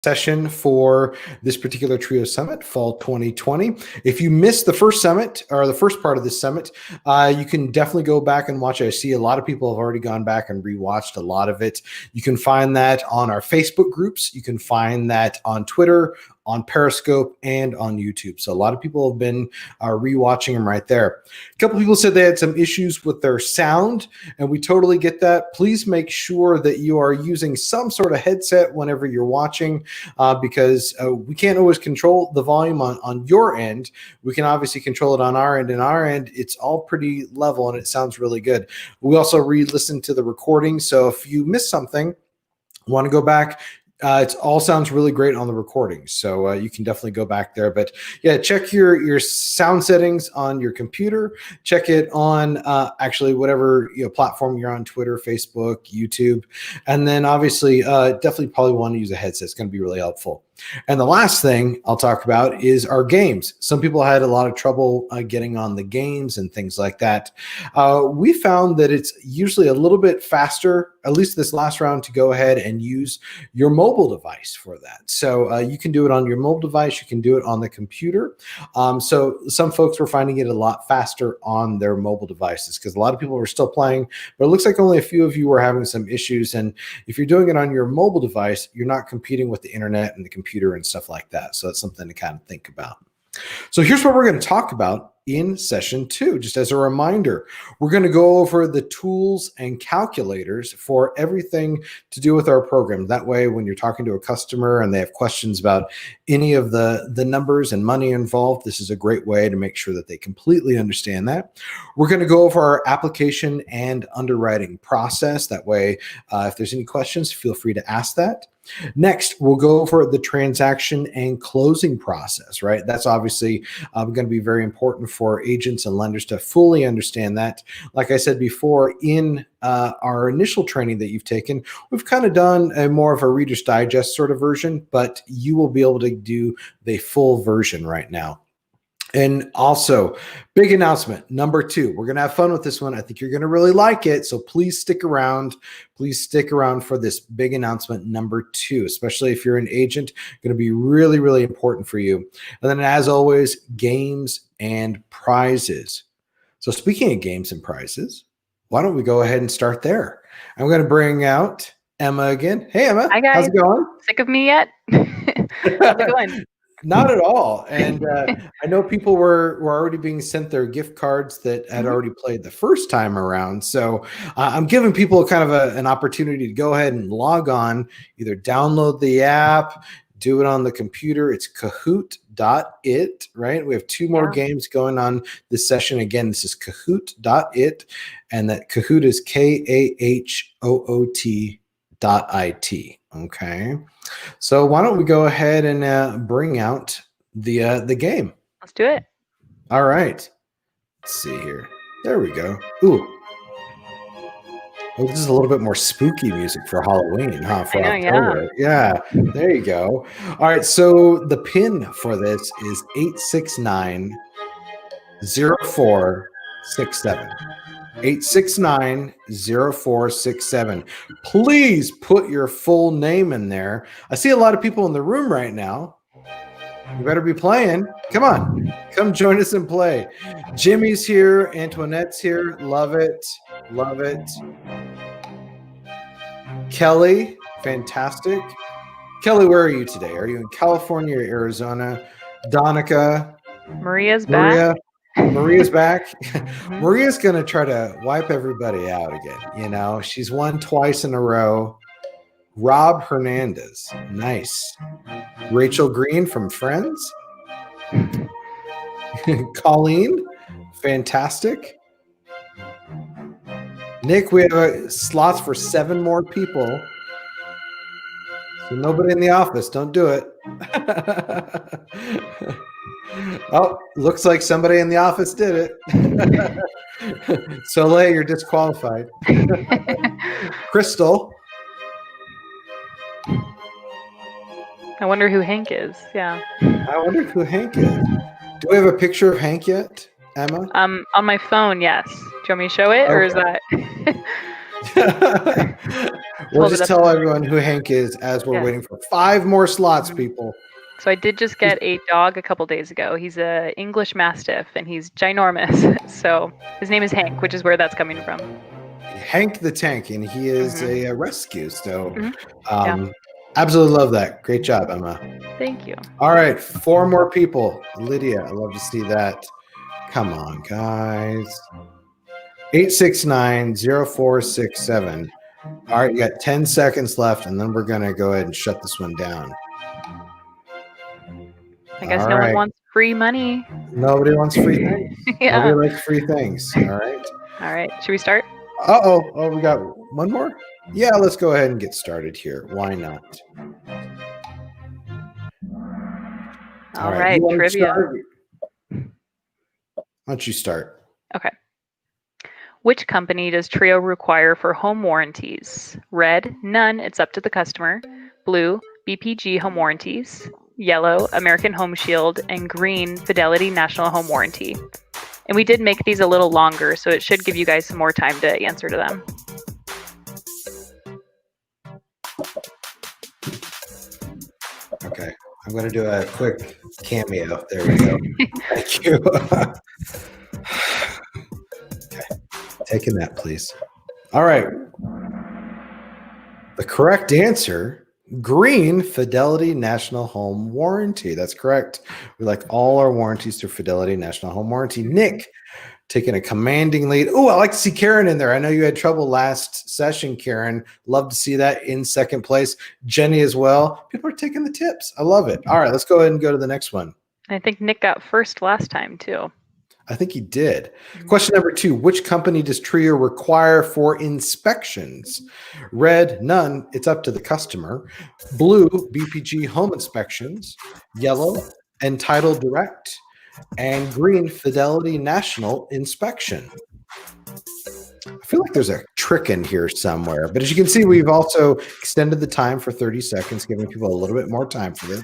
session for this particular Trio Summit, Fall 2020. If you missed the first summit or the first part of this summit, you can definitely go back and watch it. I see a lot of people have already gone back and rewatched a lot of it. You can find that on our Facebook groups. You can find that on Twitter, on Periscope, and on YouTube. So a lot of people have been rewatching them right there. A couple people said they had some issues with their sound, and we totally get that. Please make sure that you are using some sort of headset whenever you're watching, because we can't always control the volume on your end. We can obviously control it on our end. And our end, it's all pretty level and it sounds really good. We also re-listen to the recording. So if you miss something, want to go back, it all sounds really great on the recording, so you can definitely go back there. But yeah, check your sound settings on your computer. Check it on actually whatever platform you're on, Twitter, Facebook, YouTube, and then obviously definitely probably want to use a headset. It's going to be really helpful. And the last thing I'll talk about is our games. Some people had a lot of trouble getting on the games and things like that. We found that it's usually a little bit faster, at least this last round, to go ahead and use your mobile device for that. So you can do it on your mobile device. You can do it on the computer. So some folks were finding it a lot faster on their mobile devices because a lot of people were still playing, but it looks like only a few of you were having some issues. And if you're doing it on your mobile device, you're not competing with the internet and the computer and stuff like that. So that's something to kind of think about. So here's what we're going to talk about in session 2. Just as a reminder, we're going to go over the tools and calculators for everything to do with our program. That way, when you're talking to a customer and they have questions about any of the numbers and money involved, this is a great way to make sure that they completely understand that. We're going to go over our application and underwriting process. That way, if there's any questions, feel free to ask that. Next, we'll go over the transaction and closing process, right? That's obviously going to be very important for agents and lenders to fully understand that. Like I said before, in our initial training that you've taken, we've kind of done a more of a Reader's Digest sort of version, but you will be able to do the full version right now. And also, big announcement, number 2. We're going to have fun with this one. I think you're going to really like it. So please stick around. Please stick around for this big announcement, number 2, especially if you're an agent. Going to be really, really important for you. And then as always, games and prizes. So speaking of games and prizes, why don't we go ahead and start there? I'm going to bring out Emma again. Hey, Emma. Hi, guys. How's it going? Sick of me yet? How's it going? Not at all. And I know people were already being sent their gift cards that had already played the first time around. So I'm giving people kind of an opportunity to go ahead and log on, either download the app, do it on the computer. It's kahoot.it, right? We have 2 more games going on this session. Again, this is kahoot.it, and that Kahoot is KAHOOT.IT. Okay. So why don't we go ahead and bring out the game? Let's do it. All right. Let's see here. There we go. Ooh. Oh, this is a little bit more spooky music for Halloween, huh? For October. Yeah. There you go. All right. So the pin for this is 869-0467. 869-0467. Please put your full name in there. I see a lot of people in the room right now. You better be playing. Come on. Come join us and play. Jimmy's here. Antoinette's here. Love it. Love it. Kelly, fantastic. Kelly, where are you today? Are you in California or Arizona? Donica. Maria's back. Maria's back. Maria's going to try to wipe everybody out again. You know, she's won twice in a row. Rob Hernandez. Nice. Rachel Green from Friends. Colleen. Fantastic. Nick, we have slots for 7 more people. So nobody in the office. Don't do it. Oh, looks like somebody in the office did it. Soleil, you're disqualified. Crystal. I wonder who Hank is. Yeah. I wonder who Hank is. Do we have a picture of Hank yet, Emma? On my phone, yes. Do you want me to show it, or is that? We'll Hold it just up. tell everyone who Hank is as we're Yeah. waiting for 5 more slots, Mhm. people. So I did just get a dog a couple days ago. He's a English Mastiff, and he's ginormous. So his name is Hank, which is where that's coming from. Hank the Tank, and he is Mhm. a rescue. So Mhm. Yeah. absolutely love that. Great job, Emma. Thank you. All right, 4 more people. Lydia, I love to see that. Come on, guys. 869-0467. All right, you got 10 seconds left, and then we're going to go ahead and shut this one down. I guess All no one right. wants free money. Nobody wants free things. Yeah. Nobody likes free things. All right. All right. Should we start? Uh-oh. Oh, we got one more? Yeah, let's go ahead and get started here. Why not? All right. You want to Trivia. start? Why don't you start? Okay. Which company does Trio require for home warranties? Red, none, it's up to the customer. Blue, BPG home warranties. Yellow, American Home Shield. And green, Fidelity National Home Warranty. And we did make these a little longer, so it should give you guys some more time to answer to them. Okay. I'm going to do a quick cameo. There we go. Thank you. Okay. Taking that, please. All right. The correct answer, green, Fidelity National Home Warranty. That's correct. We like all our warranties through Fidelity National Home Warranty. Nick, taking a commanding lead. Oh, I like to see Karen in there. I know you had trouble last session, Karen. Love to see that in second place. Jenny as well. People are taking the tips. I love it. All right, let's go ahead and go to the next one. I think Nick got first last time, too. I think he did. Question number 2. Which company does Trio require for inspections? Red, none. It's up to the customer. Blue, BPG home inspections. Yellow, Entitled Direct. And green, Fidelity National Inspection. I feel like there's a trick in here somewhere. But as you can see, we've also extended the time for 30 seconds, giving people a little bit more time for this.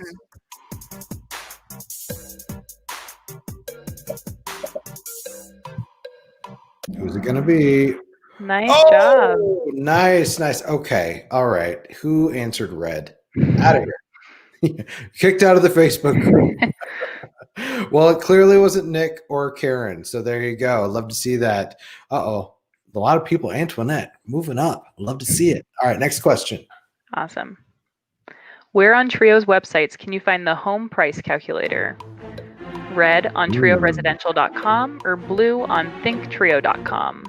Who's it going to be? Nice job. Nice. Okay. All right. Who answered red? Out of here. Kicked out of the Facebook group. Well, it clearly wasn't Nick or Karen. So there you go. I'd love to see that. Uh-oh. A lot of people. Antoinette, moving up. Love to see it. All right. Next question. Awesome. Where on Trio's websites can you find the home price calculator? Red on trioresidential.com or blue on ThinkTrio.com?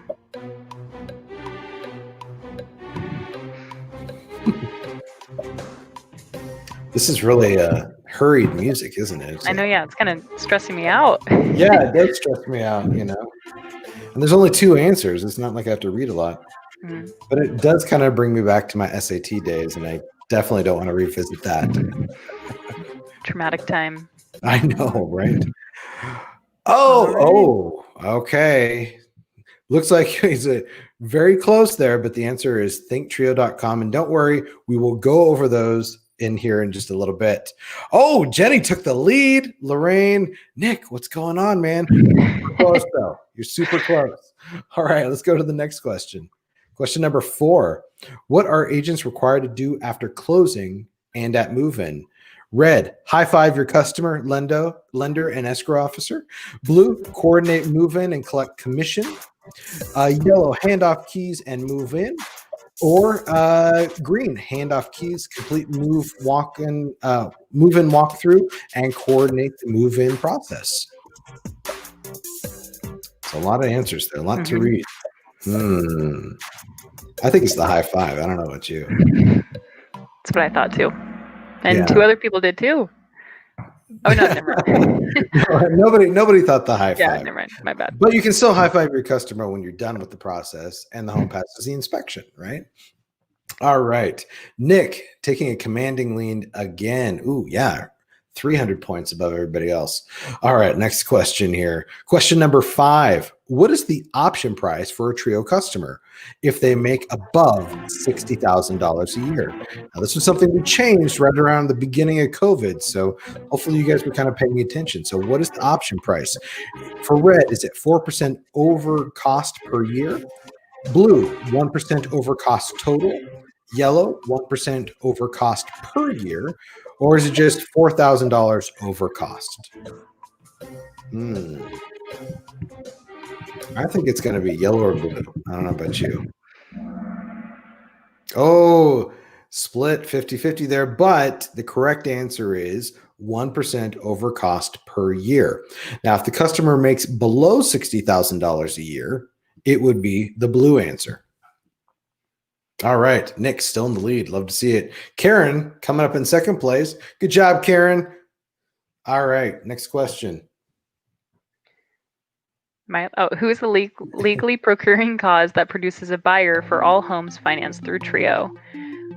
This is really hurried music, isn't it? I know, yeah. It's kind of stressing me out. Yeah, it does stress me out, you know. And there's only 2 answers. It's not like I have to read a lot. Mm. But it does kind of bring me back to my SAT days, and I definitely don't want to revisit that. Traumatic time. I know, right? Oh, okay. Looks like he's very close there, but the answer is ThinkTrio.com. And don't worry, we will go over those in here in just a little bit. Oh, Jenny took the lead. Lorraine, Nick, what's going on, man? You're super close, though. You're super close. All right, let's go to the next question. Question number 4. What are agents required to do after closing and at move-in? Red, high five your customer, lender, and escrow officer. Blue, coordinate move-in and collect commission. Yellow, hand off keys and move in. Or green, hand off keys, complete move-in walkthrough, and coordinate the move-in process. It's a lot of answers there, a lot to read. I think it's the high five. I don't know about you. That's what I thought too. And 2 other people did too. Oh, no, never mind. Nobody thought the high five. Yeah, never mind. My bad. But you can still high five your customer when you're done with the process and the home passes the inspection, right? All right. Nick taking a commanding lead again. Ooh, yeah. 300 points above everybody else. All right. Next question here. Question number 5. What is the option price for a Trio customer if they make above $60,000 a year? Now, this was something we changed right around the beginning of COVID. So hopefully you guys were kind of paying attention. So what is the option price? For red, is it 4% over cost per year? Blue, 1% over cost total. Yellow, 1% over cost per year, or is it just $4,000 over cost? I think it's going to be yellow or blue. I don't know about you. Oh, split 50-50 there, but the correct answer is 1% over cost per year. Now, if the customer makes below $60,000 a year, it would be the blue answer. All right, Nick still in the lead. Love to see it. Karen coming up in second place. Good job, Karen. All right, next question. Who is the legally procuring cause that produces a buyer for all homes financed through Trio?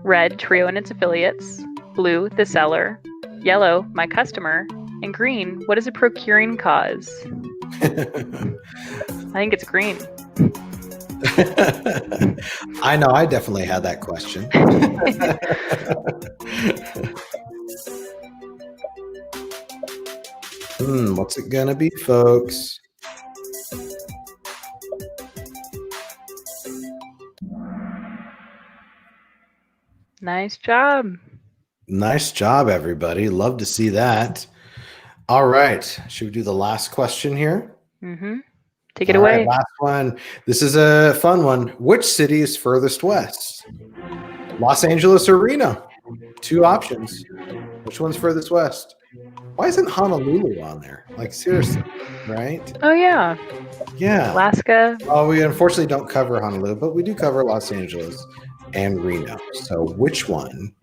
Red, Trio and its affiliates. Blue, the seller. Yellow, my customer. And green, what is a procuring cause? I think it's green. I know, I definitely had that question. What's it gonna be, folks? Nice job. Nice job, everybody. Love to see that. All right. Should we do the last question here? Take it away. Right, last one. This is a fun one. Which city is furthest west? Los Angeles or Reno? Two options. Which one's furthest west? Why isn't Honolulu on there? Like, seriously, right? Oh, yeah. Yeah. Alaska. Oh, we unfortunately don't cover Honolulu, but we do cover Los Angeles and Reno. So which one?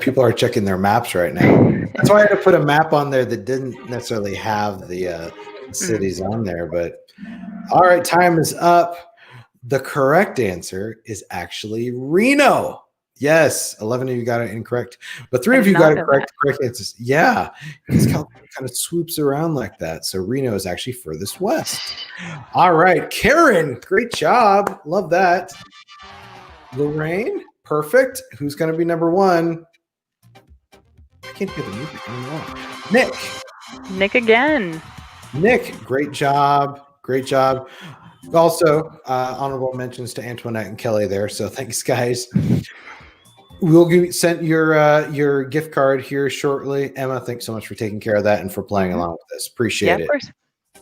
People are checking their maps right now. That's why I had to put a map on there that didn't necessarily have the cities on there. But all right, time is up. The correct answer is actually Reno. Yes, 11 of you got it incorrect, but 3 of you got it correct. Correct answers. Yeah, because California kind of swoops around like that. So Reno is actually furthest west. All right, Karen, great job. Love that. Lorraine, perfect. Who's going to be number one? I can't hear the music anymore. Nick again. Nick, great job. Great job. Also, honorable mentions to Antoinette and Kelly there. So thanks, guys. We'll send your gift card here shortly. Emma, thanks so much for taking care of that and for playing along with us. Appreciate it. Of course.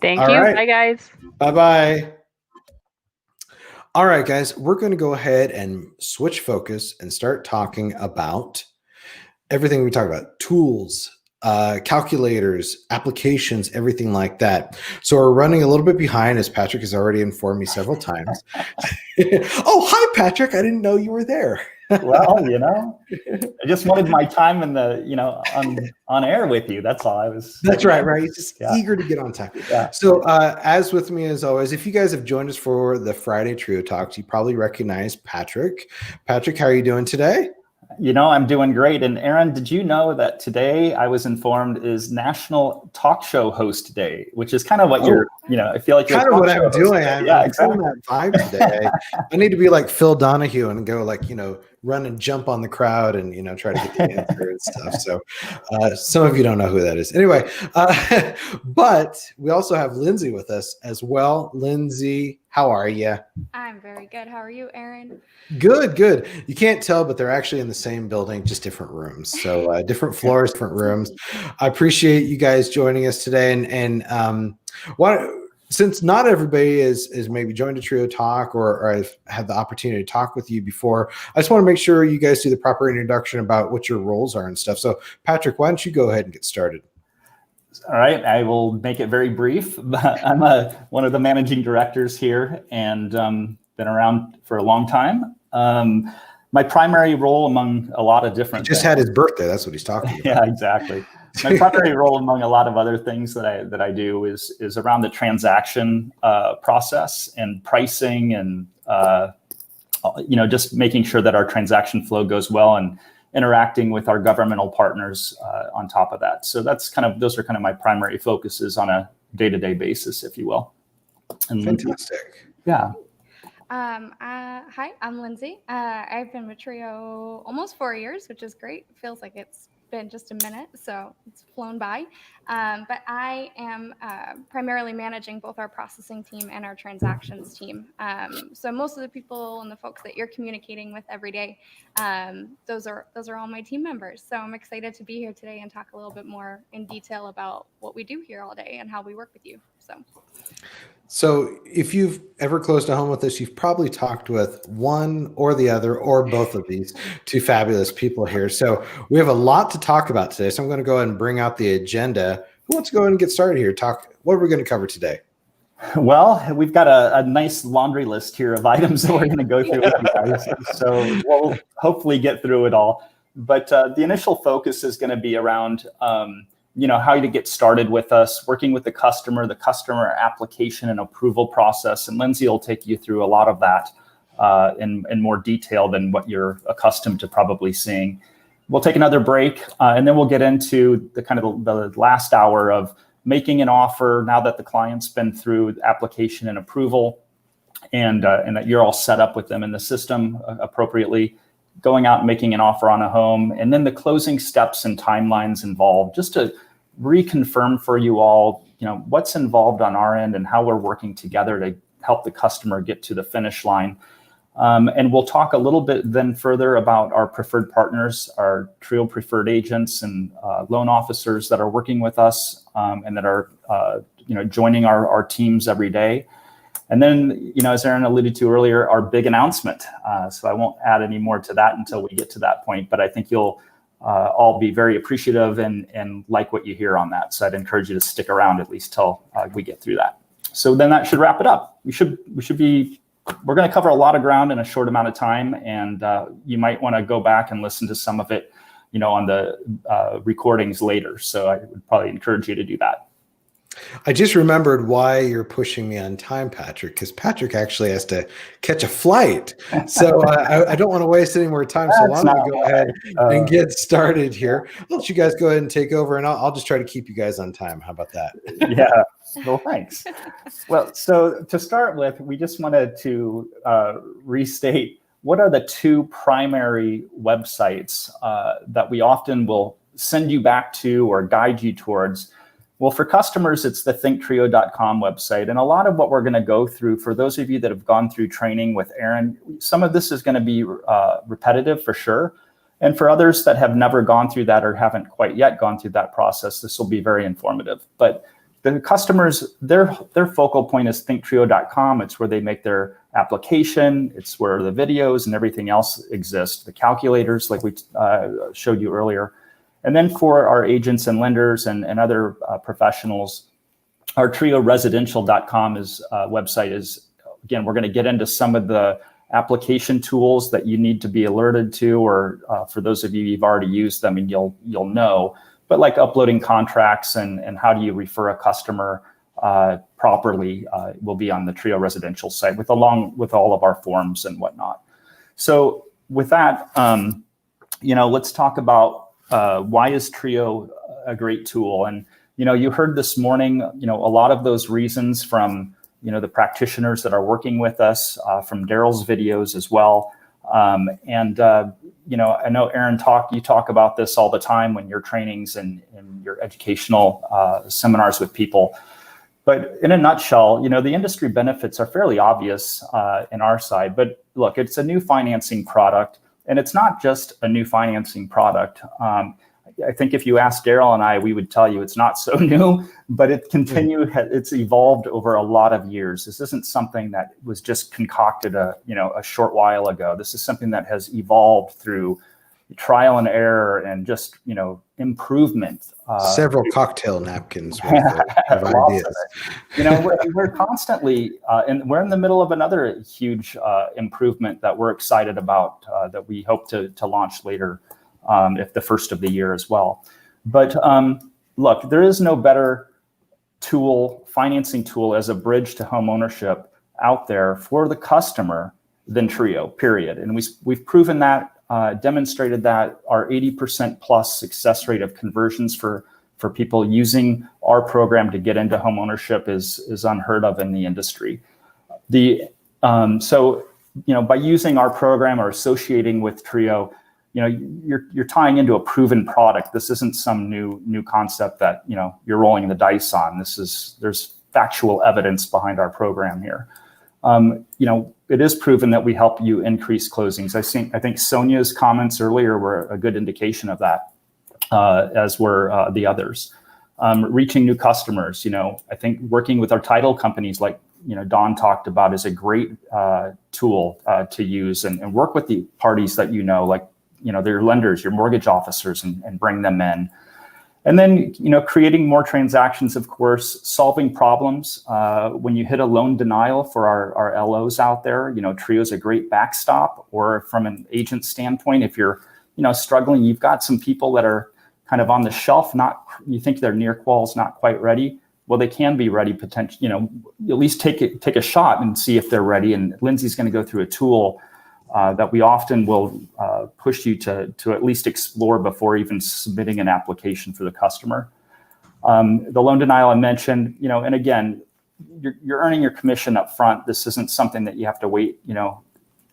Thank you. Right. Bye, guys. Bye-bye. All right, guys, we're going to go ahead and switch focus and start talking about everything we talk about: tools, calculators, applications, everything like that. So we're running a little bit behind, as Patrick has already informed me several times. Oh, hi, Patrick. I didn't know you were there. Well, I just wanted my time in the, on air with you. That's all I was. That's right. He's just eager to get on time. Yeah. So as with me, as always, if you guys have joined us for the Friday Trio Talks, you probably recognize Patrick. Patrick, how are you doing today? I'm doing great. And Aaron, did you know that today I was informed is National Talk Show Host Day, which is kind of what you're, I feel like you're kind of what I'm doing. I'm exactly. That vibe today. I need to be like Phil Donahue and go run and jump on the crowd and, try to get the answer and stuff. So some of you don't know who that is. Anyway, but we also have Lindsay with us as well. Lindsay, how are you? I'm very good. How are you, Aaron? Good. You can't tell, but they're actually in the same building, just different rooms. So different floors, different rooms. I appreciate you guys joining us today. And since not everybody is maybe joined a Trio Talk or I've had the opportunity to talk with you before, I just want to make sure you guys do the proper introduction about what your roles are and stuff. So Patrick, why don't you go ahead and get started? All right, I will make it very brief. I'm one of the managing directors here and been around for a long time. My primary role among a lot of different things. Had his birthday. That's what he's talking about. Yeah, exactly. My primary role among a lot of other things that I do is around the transaction process and pricing and just making sure that our transaction flow goes well and interacting with our governmental partners on top of that. So those are kind of my primary focuses on a day-to-day basis, if you will. And fantastic. Yeah. Hi, I'm Lindsay. I've been with Trio almost 4 years, which is great. Feels like it's been just a minute, so it's flown by. But I am primarily managing both our processing team and our transactions team. So most of the people and the folks that you're communicating with every day, those are all my team members. So I'm excited to be here today and talk a little bit more in detail about what we do here all day and how we work with you. So if you've ever closed a home with us, you've probably talked with one or the other or both of these two fabulous people here. So we have a lot to talk about today. So I'm going to go ahead and bring out the agenda. Who wants to go ahead and get started here? What are we going to cover today? Well, we've got a nice laundry list here of items that we're going to go through with you guys. So we'll hopefully get through it all. But the initial focus is going to be around how to get started with us, working with the customer application and approval process. And Lindsay will take you through a lot of that in more detail than what you're accustomed to probably seeing. We'll take another break, and then we'll get into the last hour of making an offer now that the client's been through application and approval, and that you're all set up with them in the system appropriately, going out and making an offer on a home, and then the closing steps and timelines involved, just to reconfirm for you all, what's involved on our end and how we're working together to help the customer get to the finish line. And we'll talk a little bit then further about our preferred partners, our Trio preferred agents and loan officers that are working with us and that are joining our teams every day. And then, as Aaron alluded to earlier, our big announcement. So I won't add any more to that until we get to that point, but I think you'll all be very appreciative and like what you hear on that. So I'd encourage you to stick around at least till we get through that. So then that should wrap it up. We're going to cover a lot of ground in a short amount of time, and you might want to go back and listen to some of it, on the recordings later. So I would probably encourage you to do that. I just remembered why you're pushing me on time, Patrick, because Patrick actually has to catch a flight. So I don't want to waste any more time. So why don't we go ahead and get started here? I'll let you guys go ahead and take over, and I'll just try to keep you guys on time. How about that? Yeah. Well, thanks. Well, so to start with, we just wanted to restate what are the two primary websites that we often will send you back to or guide you towards. Well, for customers, it's the ThinkTrio.com website. And a lot of what we're going to go through, for those of you that have gone through training with Aaron, some of this is going to be repetitive for sure. And for others that have never gone through that or haven't quite yet gone through that process, this will be very informative. But the customers, their focal point is ThinkTrio.com. It's where they make their application. It's where the videos and everything else exist. The calculators, like we showed you earlier. And then for our agents and lenders and other professionals, our trioresidential.com website is, again, we're going to get into some of the application tools that you need to be alerted to, or for those of you who've already used them and you'll know, but like uploading contracts and how do you refer a customer properly will be on the Trio Residential site along with all of our forms and whatnot. So with that, let's talk about why is Trio a great tool? And, you heard this morning, a lot of those reasons from, the practitioners that are working with us, from Daryl's videos as well. I know Aaron you talk about this all the time when your trainings and your educational seminars with people. But in a nutshell, the industry benefits are fairly obvious in our side. But look, it's a new financing product. And it's not just a new financing product. I think if you ask Daryl and I, we would tell you it's not so new, but it's evolved over a lot of years. This isn't something that was just concocted a short while ago. This is something that has evolved through trial and error and just, improvement. Several cocktail napkins worth of ideas. We're constantly, and we're in the middle of another huge improvement that we're excited about that we hope to launch later, if the first of the year as well. But look, there is no better financing tool as a bridge to home ownership out there for the customer than Trio, period. And we've proven that. Demonstrated that our 80% plus success rate of conversions for people using our program to get into home ownership is unheard of in the industry. So by using our program or associating with Trio, you're tying into a proven product. This isn't some new concept that you're rolling the dice on. There's factual evidence behind our program here. It is proven that we help you increase closings. I think Sonia's comments earlier were a good indication of that, as were the others. Reaching new customers, I think working with our title companies like Don talked about is a great tool to use and work with the parties that like their lenders, your mortgage officers, and bring them in. And then, creating more transactions, of course, solving problems. When you hit a loan denial for our LOs out there, Trio is a great backstop. Or from an agent standpoint, if you're, struggling, you've got some people that are kind of on the shelf, you think they're near quals, not quite ready. Well, they can be ready potentially, at least take a shot and see if they're ready. And Lindsay's going to go through a tool that we often will push you to at least explore before even submitting an application for the customer. The loan denial I mentioned, and again, you're earning your commission up front. This isn't something that you have to wait,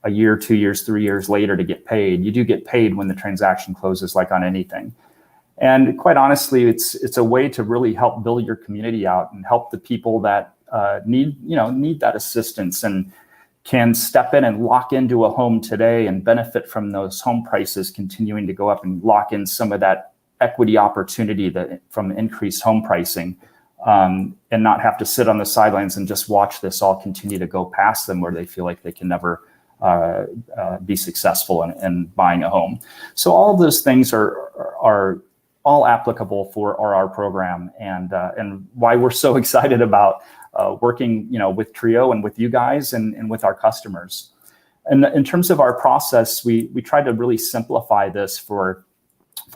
a year, 2 years, 3 years later to get paid. You do get paid when the transaction closes, like on anything. And quite honestly, it's a way to really help build your community out and help the people that need that assistance and can step in and lock into a home today and benefit from those home prices continuing to go up and lock in some of that equity opportunity from increased home pricing, and not have to sit on the sidelines and just watch this all continue to go past them where they feel like they can never be successful in buying a home. So all of those things are all applicable for our program, and why we're so excited about working, with Trio and with you guys and with our customers. And in terms of our process, we try to really simplify this for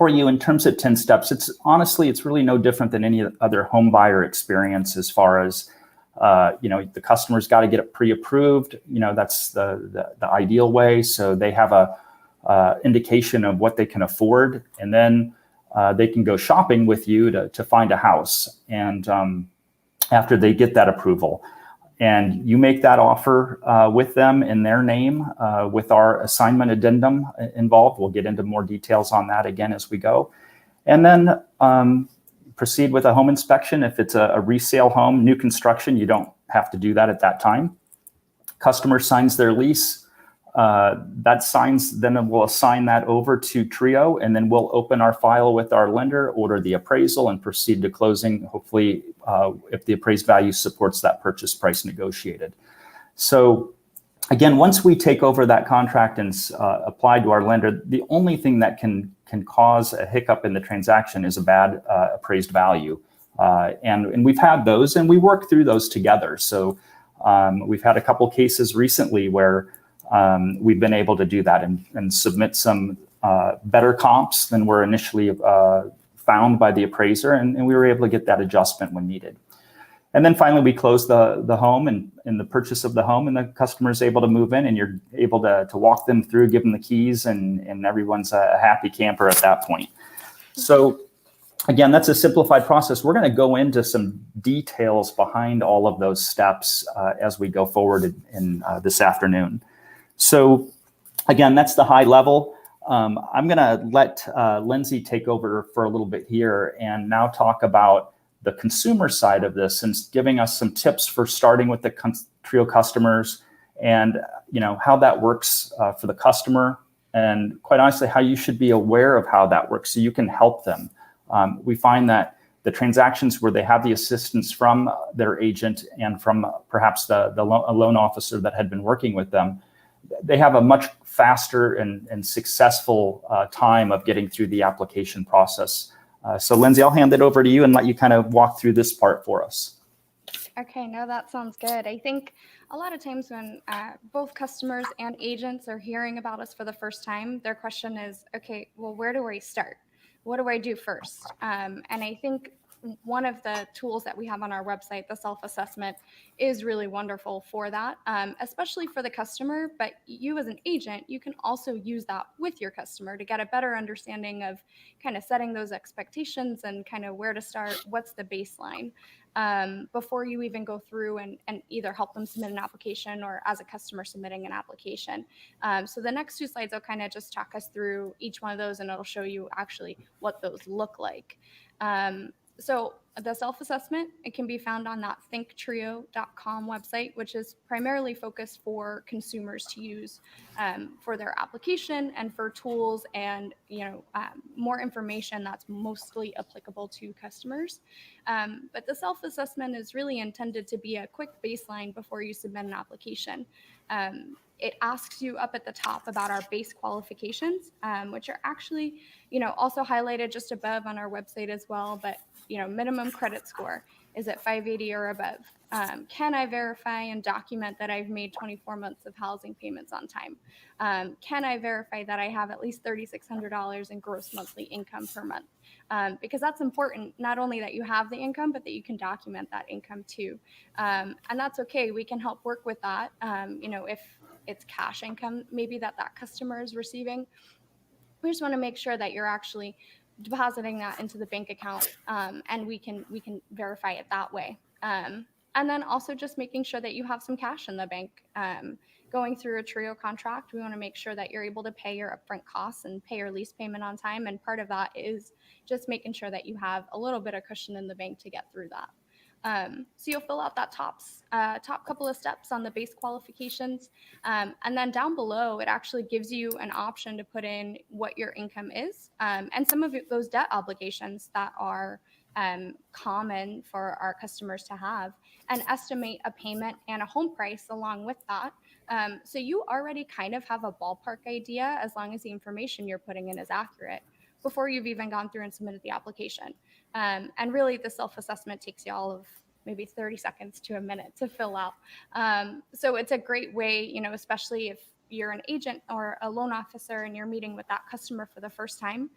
you in terms of 10 steps. It's really no different than any other home buyer experience as far as, the customer's got to get it pre-approved. That's the ideal way. So they have a indication of what they can afford, and then they can go shopping with you to find a house. And after they get that approval, and you make that offer with them in their name, with our assignment addendum involved. We'll get into more details on that again as we go. And then proceed with a home inspection. If it's a resale home, new construction, you don't have to do that at that time. Customer signs their lease. Then we'll assign that over to Trio, and then we'll open our file with our lender, order the appraisal, and proceed to closing, hopefully, if the appraised value supports that purchase price negotiated. So again, once we take over that contract and apply to our lender, the only thing that can cause a hiccup in the transaction is a bad appraised value. And we've had those, and we work through those together. So we've had a couple cases recently where we've been able to do that and submit some better comps than were initially found by the appraiser, and we were able to get that adjustment when needed. And then finally, we close the home and the purchase of the home, and the customer is able to move in, and you're able to walk them through, give them the keys, and everyone's a happy camper at that point. So again, that's a simplified process. We're going to go into some details behind all of those steps as we go forward in this afternoon. So again, that's the high level. I'm going to let Lindsay take over for a little bit here and now talk about the consumer side of this and giving us some tips for starting with the Trio customers and how that works for the customer, and quite honestly, how you should be aware of how that works so you can help them. We find that the transactions where they have the assistance from their agent and from perhaps a loan officer that had been working with them, they have a much faster and successful time of getting through the application process. So Lindsay, I'll hand it over to you and let you kind of walk through this part for us. Okay, no, that sounds good. I think a lot of times when both customers and agents are hearing about us for the first time, their question is, okay, well, where do I start? What do I do first? And I think one of the tools that we have on our website, the self-assessment, is really wonderful for that, especially for the customer. But you as an agent, you can also use that with your customer to get a better understanding of kind of setting those expectations and kind of where to start, what's the baseline, before you even go through and either help them submit an application or as a customer submitting an application. So the next 2 slides will kind of just talk us through each one of those, and it'll show you actually what those look like. So the self-assessment, it can be found on that ThinkTrio.com website, which is primarily focused for consumers to use for their application and for tools and more information that's mostly applicable to customers. But the self-assessment is really intended to be a quick baseline before you submit an application. It asks you up at the top about our base qualifications, which are actually, also highlighted just above on our website as well. But, minimum credit score, is it 580 or above? Can I verify and document that I've made 24 months of housing payments on time? Can I verify that I have at least $3,600 in gross monthly income per month? Because that's important, not only that you have the income, but that you can document that income too. And that's okay. We can help work with that. If it's cash income, maybe that customer is receiving, we just want to make sure that you're actually depositing that into the bank account, and we can verify it that way. And then also just making sure that you have some cash in the bank. Going through a Trio contract, we want to make sure that you're able to pay your upfront costs and pay your lease payment on time. And part of that is just making sure that you have a little bit of cushion in the bank to get through that. So you'll fill out that top couple of steps on the base qualifications. And then down below, it actually gives you an option to put in what your income is, and some of those debt obligations that are common for our customers to have, and estimate a payment and a home price along with that. So you already kind of have a ballpark idea, as long as the information you're putting in is accurate, before you've even gone through and submitted the application. And really, the self-assessment takes you all of maybe 30 seconds to a minute to fill out. So it's a great way, especially if you're an agent or a loan officer and you're meeting with that customer for the first time.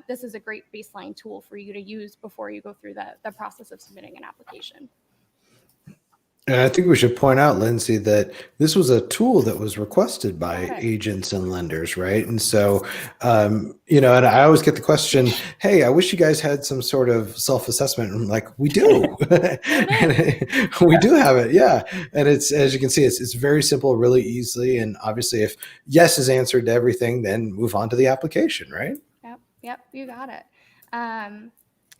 This is a great baseline tool for you to use before you go through the process of submitting an application. And I think we should point out, Lindsay, that this was a tool that was requested by agents and lenders, right? And so, and I always get the question, hey, I wish you guys had some sort of self-assessment. And I'm like, we do. We do have it, yeah. And it's, as you can see, it's very simple, really easily. And obviously, if yes is answered to everything, then move on to the application, right? Yep, you got it.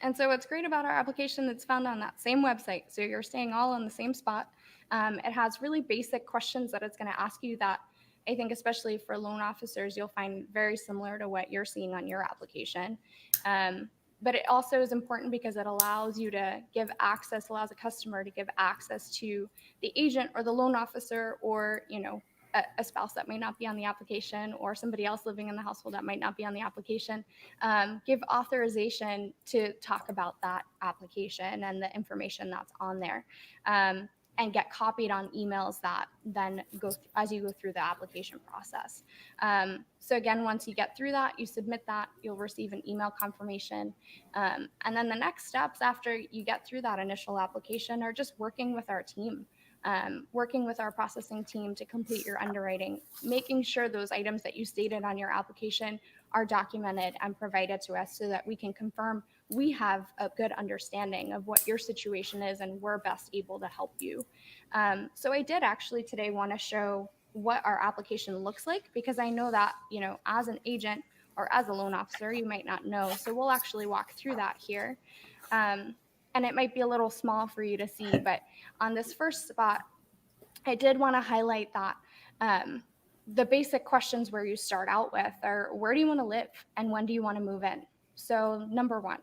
And so what's great about our application, that's found on that same website, so you're staying all in the same spot. It has really basic questions that it's going to ask you that I think, especially for loan officers, you'll find very similar to what you're seeing on your application. But it also is important because it allows you to allows a customer to give access to the agent or the loan officer, or, a spouse that might not be on the application, or somebody else living in the household that might not be on the application, give authorization to talk about that application and the information that's on there, and get copied on emails that then as you go through the application process. So again, once you get through that, you submit that, you'll receive an email confirmation. And then the next steps after you get through that initial application are just working with our team. Working with our processing team to complete your underwriting, making sure those items that you stated on your application are documented and provided to us so that we can confirm we have a good understanding of what your situation is and we're best able to help you. So I did actually today want to show what our application looks like, because I know that, as an agent or as a loan officer, you might not know. So we'll actually walk through that here. And it might be a little small for you to see, but on this first spot, I did want to highlight that the basic questions where you start out with are, where do you want to live and when do you want to move in? So number one.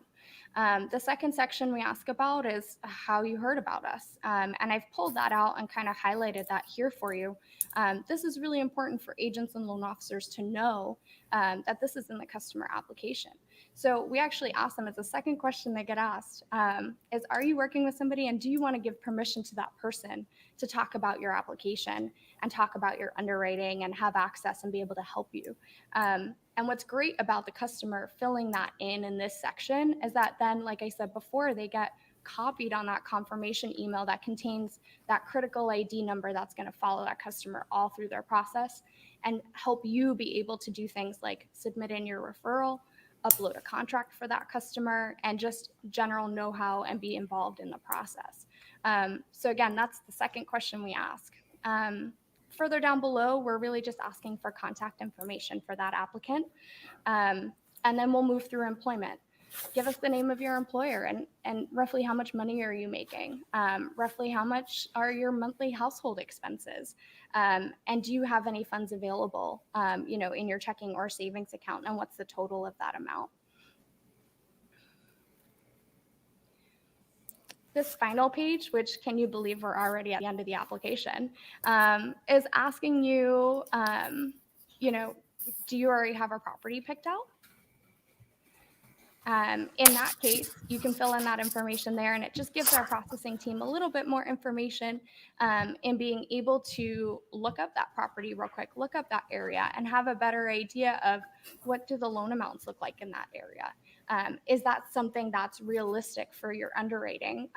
The second section we ask about is how you heard about us. And I've pulled that out and kind of highlighted that here for you. This is really important for agents and loan officers to know, that this is in the customer application. So we actually ask them, as a second question they get asked, is, are you working with somebody and do you want to give permission to that person to talk about your application and talk about your underwriting and have access and be able to help you? And what's great about the customer filling that in this section is that then, like I said before, they get copied on that confirmation email that contains that critical ID number that's going to follow that customer all through their process and help you be able to do things like submit in your referral, upload a contract for that customer, and just general know-how and be involved in the process. So again, that's the second question we ask. Further down below, we're really just asking for contact information for that applicant. And then we'll move through employment. Give us the name of your employer and roughly how much money are you making? Roughly how much are your monthly household expenses? And do you have any funds available, in your checking or savings account? And what's the total of that amount? This final page, which can you believe we're already at the end of the application, is asking you, do you already have a property picked out? In that case, you can fill in that information there, and it just gives our processing team a little bit more information in being able to look up that property real quick, look up that area, and have a better idea of what do the loan amounts look like in that area. Is that something that's realistic for your underwriting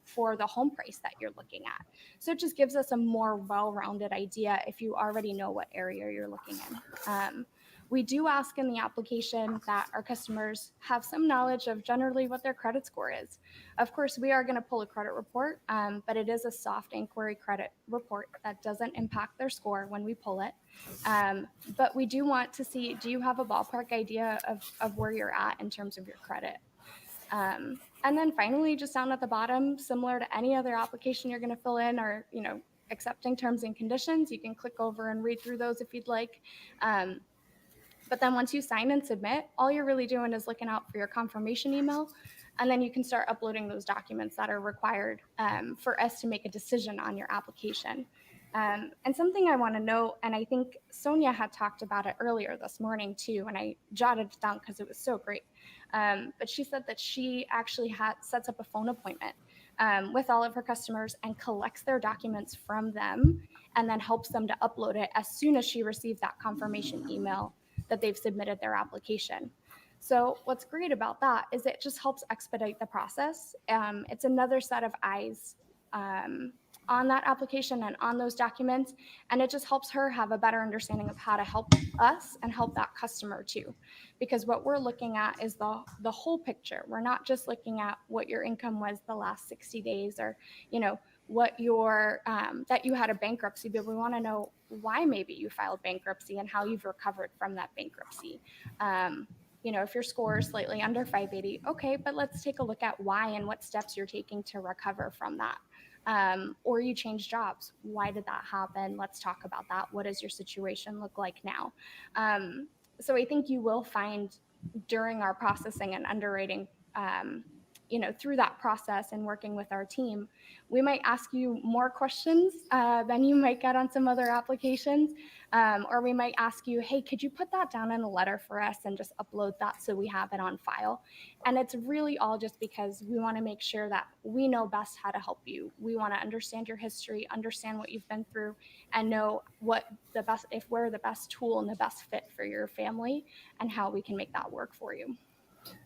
for the home price that you're looking at? So it just gives us a more well-rounded idea if you already know what area you're looking in. We do ask in the application that our customers have some knowledge of generally what their credit score is. Of course, we are going to pull a credit report, but it is a soft inquiry credit report that doesn't impact their score when we pull it. But we do want to see, do you have a ballpark idea of where you're at in terms of your credit? And then finally, just down at the bottom, similar to any other application you're going to fill in, or, accepting terms and conditions. You can click over and read through those if you'd like. But then once you sign and submit, all you're really doing is looking out for your confirmation email, and then you can start uploading those documents that are required for us to make a decision on your application. And something I want to note, and I think Sonia had talked about it earlier this morning too, and I jotted it down because it was so great. But she said that she actually sets up a phone appointment with all of her customers and collects their documents from them and then helps them to upload it as soon as she receives that confirmation email that they've submitted their application. So what's great about that is it just helps expedite the process. It's another set of eyes on that application and on those documents, and it just helps her have a better understanding of how to help us and help that customer too. Because what we're looking at is the whole picture. We're not just looking at what your income was the last 60 days or, what your that you had a bankruptcy, but we want to know why maybe you filed bankruptcy and how you've recovered from that bankruptcy. If your score is slightly under 580, okay, but let's take a look at why and what steps you're taking to recover from that. Or you changed jobs. Why did that happen? Let's talk about that. What does your situation look like now? So I think you will find during our processing and underwriting, through that process and working with our team, we might ask you more questions than you might get on some other applications. Or we might ask you, hey, could you put that down in a letter for us and just upload that so we have it on file? And it's really all just because we want to make sure that we know best how to help you. We want to understand your history, understand what you've been through, and know if we're the best tool and the best fit for your family and how we can make that work for you.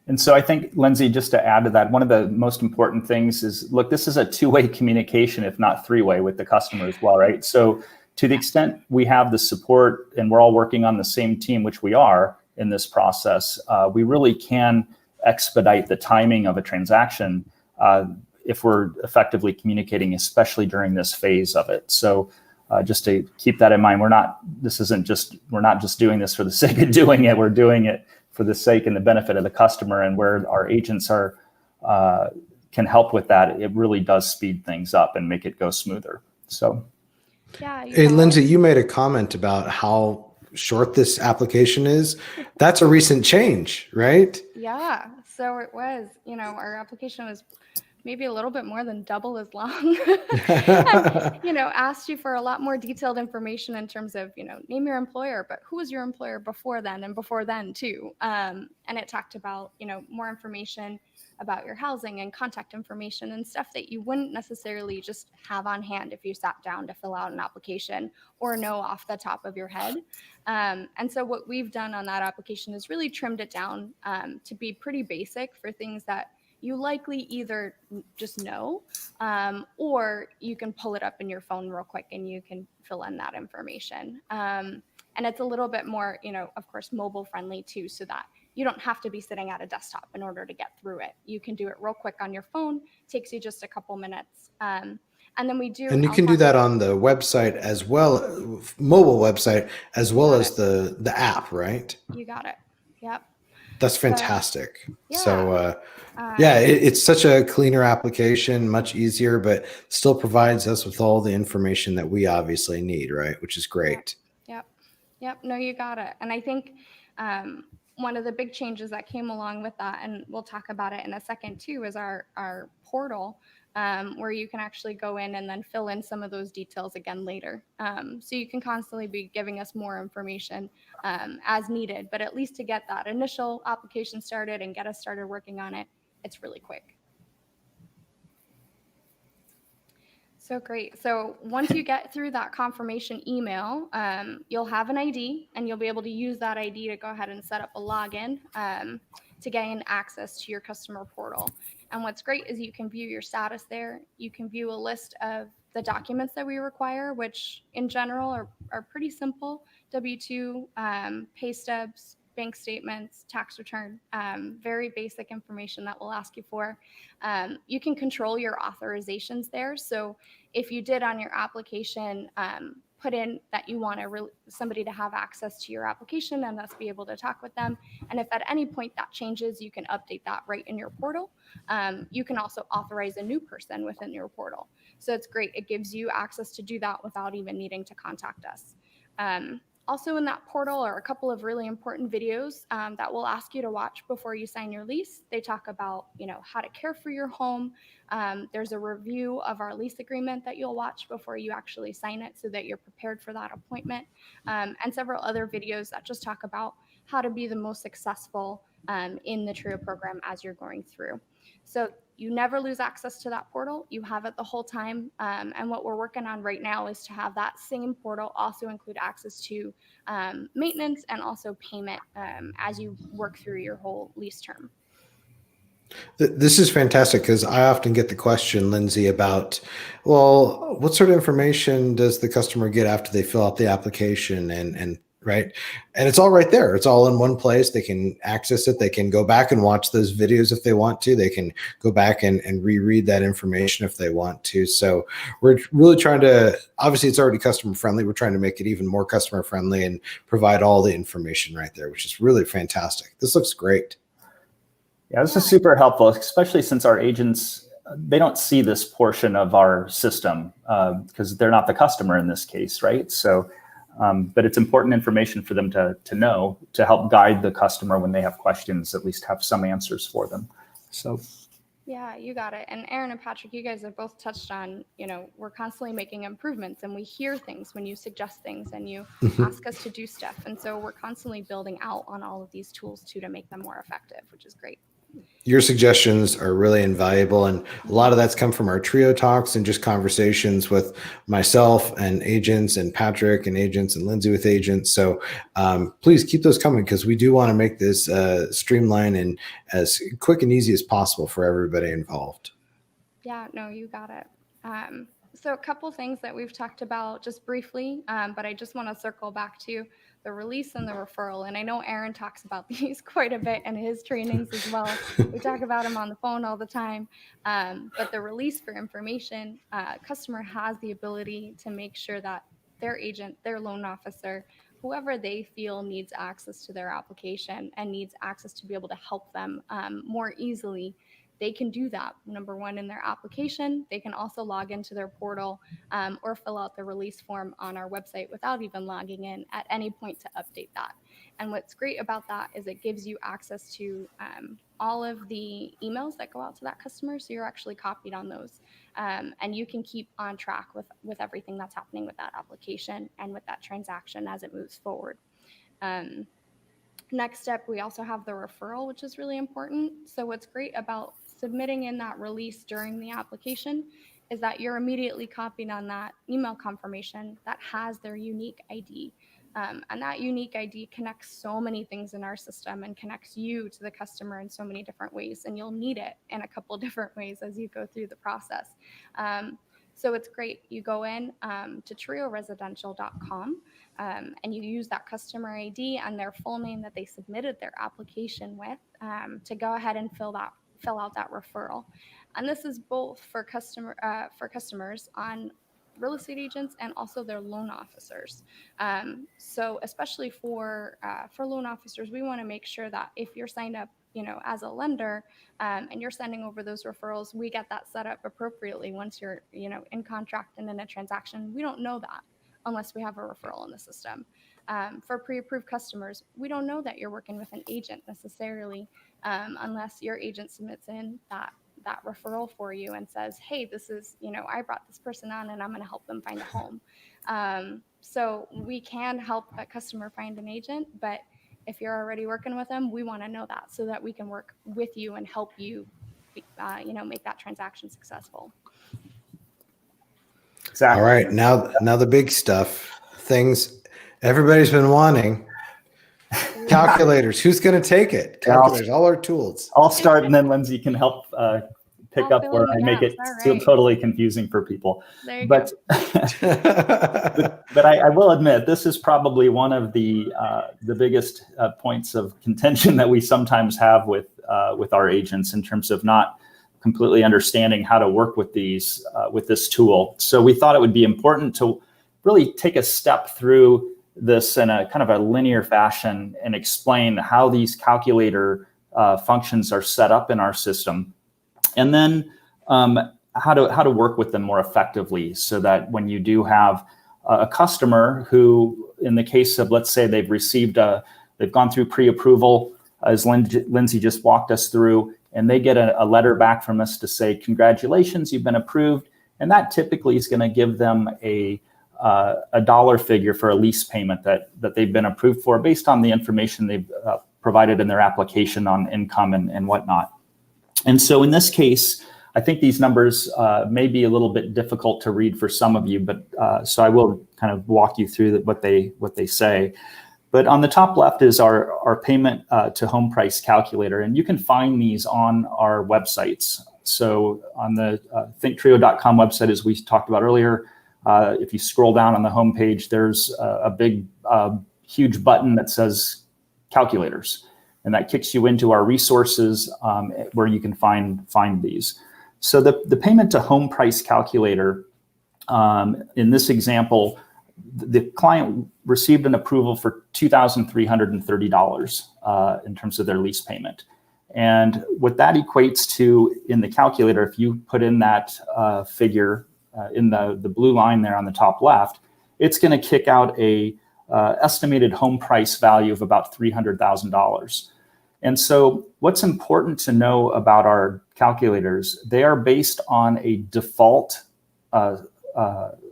And so I think, Lindsay, just to add to that, one of the most important things is, look, this is a two-way communication, if not three-way, with the customer as well, right? So to the extent we have the support and we're all working on the same team, which we are in this process, we really can expedite the timing of a transaction if we're effectively communicating, especially during this phase of it. So just to keep that in mind, we're not just doing this for the sake of doing it. We're doing it for the sake and the benefit of the customer, and where our agents can help with that, it really does speed things up and make it go smoother. So, yeah. Hey, Lindsay, you made a comment about how short this application is. That's a recent change, right? Yeah. So it was, our application was maybe a little bit more than double as long. And, asked you for a lot more detailed information in terms of, name your employer, but who was your employer before then and before then too. And it talked about, more information about your housing and contact information and stuff that you wouldn't necessarily just have on hand if you sat down to fill out an application or know off the top of your head. And so what we've done on that application is really trimmed it down to be pretty basic for things that you likely either just know, or you can pull it up in your phone real quick and you can fill in that information. And it's a little bit more, of course, mobile friendly too, so that you don't have to be sitting at a desktop in order to get through it. You can do it real quick on your phone, takes you just a couple minutes. And then we do. And you can do that on the website as well, mobile website, as well as the app, right? You got it. Yep. That's fantastic. Yeah. So, it's such a cleaner application, much easier, but still provides us with all the information that we obviously need, right? Which is great. Yep. No, you got it. And I think one of the big changes that came along with that, and we'll talk about it in a second too, is our portal, where you can actually go in and then fill in some of those details again later. So you can constantly be giving us more information as needed, but at least to get that initial application started and get us started working on it, it's really quick. So great. So once you get through that confirmation email, you'll have an ID and you'll be able to use that ID to go ahead and set up a login to gain access to your customer portal. And what's great is you can view your status there. You can view a list of the documents that we require, which in general are pretty simple: W-2, pay stubs, bank statements, tax return, very basic information that we'll ask you for. You can control your authorizations there. So if you did on your application put in that you want somebody to have access to your application and thus be able to talk with them, and if at any point that changes, you can update that right in your portal. You can also authorize a new person within your portal. So it's great. It gives you access to do that without even needing to contact us. Also in that portal are a couple of really important videos that we'll ask you to watch before you sign your lease. They talk about, how to care for your home. There's a review of our lease agreement that you'll watch before you actually sign it so that you're prepared for that appointment. And several other videos that just talk about how to be the most successful in the TRIO program as you're going through. So you never lose access to that portal. You have it the whole time. And what we're working on right now is to have that same portal also include access to maintenance and also payment as you work through your whole lease term. This is fantastic because I often get the question, Lindsay, about, well, what sort of information does the customer get after they fill out the application and right? And it's all right there. It's all in one place. They can access it. They can go back and watch those videos if they want to. They can go back and reread that information if they want to. So we're really trying to, obviously it's already customer friendly. We're trying to make it even more customer friendly and provide all the information right there, which is really fantastic. This looks great. Yeah, this is super helpful, especially since our agents, they don't see this portion of our system because they're not the customer in this case, right? So, but it's important information for them to know to help guide the customer when they have questions, at least have some answers for them. So. Yeah, you got it. And Aaron and Patrick, you guys have both touched on, we're constantly making improvements and we hear things when you suggest things and you ask us to do stuff. And so we're constantly building out on all of these tools too to make them more effective, which is great. Your suggestions are really invaluable. And a lot of that's come from our TRIO talks and just conversations with myself and agents and Patrick and agents and Lindsay with agents. So please keep those coming because we do want to make this streamlined and as quick and easy as possible for everybody involved. Yeah, no, you got it. So a couple things that we've talked about just briefly, but I just want to circle back to the release and the referral. And I know Aaron talks about these quite a bit in his trainings as well. We talk about them on the phone all the time. But the release for information, customer has the ability to make sure that their agent, their loan officer, whoever they feel needs access to their application and needs access to be able to help them more easily they can do that, number one, in their application. They can also log into their portal or fill out the release form on our website without even logging in at any point to update that. And what's great about that is it gives you access to all of the emails that go out to that customer. So you're actually copied on those. And you can keep on track with everything that's happening with that application and with that transaction as it moves forward. Next step, we also have the referral, which is really important. So what's great about submitting in that release during the application is that you're immediately copied on that email confirmation that has their unique ID. And that unique ID connects so many things in our system and connects you to the customer in so many different ways. And you'll need it in a couple different ways as you go through the process. So it's great. You go in to trioresidential.com and you use that customer ID and their full name that they submitted their application with to go ahead and fill out that referral. And this is both for customers on real estate agents and also their loan officers. So especially for loan officers, we want to make sure that if you're signed up, as a lender and you're sending over those referrals, we get that set up appropriately once you're, in contract and in a transaction. We don't know that unless we have a referral in the system. For pre-approved customers, we don't know that you're working with an agent necessarily unless your agent submits in that referral for you and says, hey, this is, I brought this person on and I'm going to help them find a home. So we can help that customer find an agent, but if you're already working with them, we want to know that so that we can work with you and help you, make that transaction successful. Exactly. All right, now the big stuff, things everybody's been wanting. Calculators. Who's going to take it? Calculators. All our tools. I'll start, and then Lindsay can help pick up where I make it totally confusing for people. There you go. But I will admit, this is probably one of the biggest points of contention that we sometimes have with our agents in terms of not completely understanding how to work with these with this tool. So we thought it would be important to really take a step through this in a kind of a linear fashion and explain how these calculator functions are set up in our system, and then how to work with them more effectively, so that when you do have a customer who, in the case of, let's say they've gone through pre-approval, as Lindsay just walked us through, and they get a letter back from us to say, congratulations, you've been approved. And that typically is going to give them a dollar figure for a lease payment that they've been approved for based on the information they've provided in their application on income and whatnot. And so in this case, I think these numbers may be a little bit difficult to read for some of you, but so I will kind of walk you through what they say. But on the top left is our payment to home price calculator, and you can find these on our websites. So on the ThinkTrio.com website, as we talked about earlier, if you scroll down on the homepage, there's a big, huge button that says calculators, and that kicks you into our resources where you can find these. So the payment to home price calculator, in this example, the client received an approval for $2,330 in terms of their lease payment. And what that equates to in the calculator, if you put in that figure in the blue line there on the top left, it's going to kick out a estimated home price value of about $300,000. And so what's important to know about our calculators, they are based on a default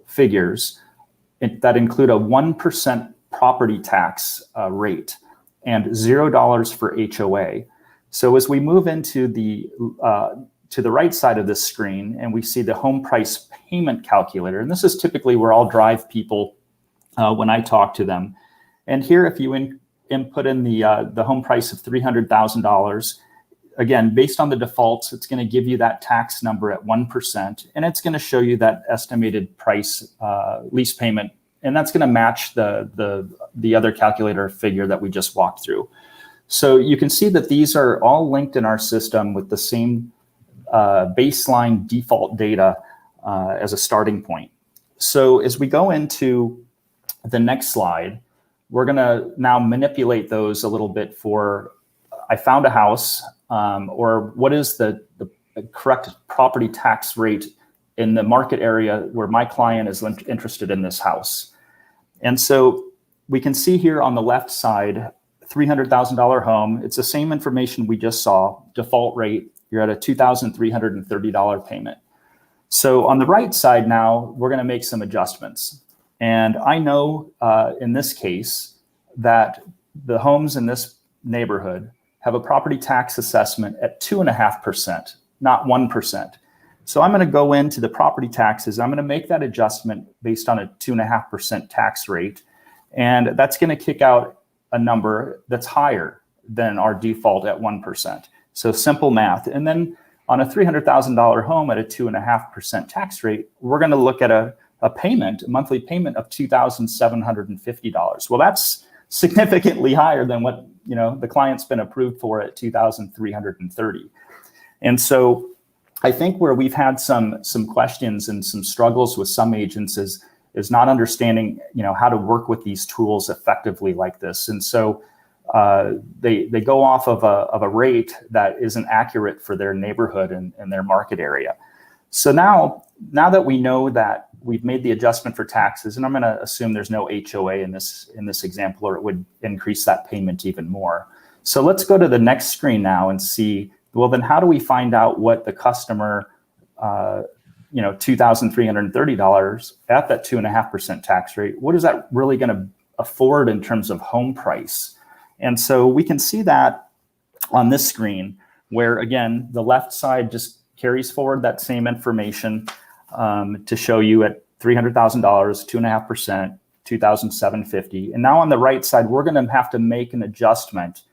figures that include a 1% property tax rate and $0 for HOA. So as we move into to the right side of this screen, and we see the home price payment calculator, and this is typically where I'll drive people when I talk to them. And here, if you input in the home price of $300,000, again, based on the defaults, it's going to give you that tax number at 1%, and it's going to show you that estimated price lease payment, and that's going to match the other calculator figure that we just walked through. So you can see that these are all linked in our system with the same baseline default data as a starting point. So as we go into the next slide, we're going to now manipulate those a little bit for, I found a house, or what is the correct property tax rate in the market area where my client is interested in this house. And so we can see here on the left side, $300,000 home. It's the same information we just saw. Default rate, you're at a $2,330 payment. So on the right side now, we're going to make some adjustments. And I know in this case that the homes in this neighborhood have a property tax assessment at 2.5%, not 1%. So I'm going to go into the property taxes. I'm going to make that adjustment based on a 2.5% tax rate. And that's going to kick out a number that's higher than our default at 1%. So simple math. And then on a $300,000 home at a 2.5% tax rate, we're going to look at a monthly payment of $2,750. Well, that's significantly higher than what the client's been approved for at $2,330. And so I think where we've had some questions and some struggles with some agents is not understanding how to work with these tools effectively like this. And so they go off of a rate that isn't accurate for their neighborhood and their market area. So now that we know that we've made the adjustment for taxes, and I'm going to assume there's no HOA in this example, or it would increase that payment even more. So let's go to the next screen now and see, well, then how do we find out what the customer, $2,330 at that 2.5% tax rate, what is that really going to afford in terms of home price? And so we can see that on this screen where, again, the left side just carries forward that same information to show you at $300,000, 2.5%, $2,750. And now on the right side, we're going to have to make an adjustment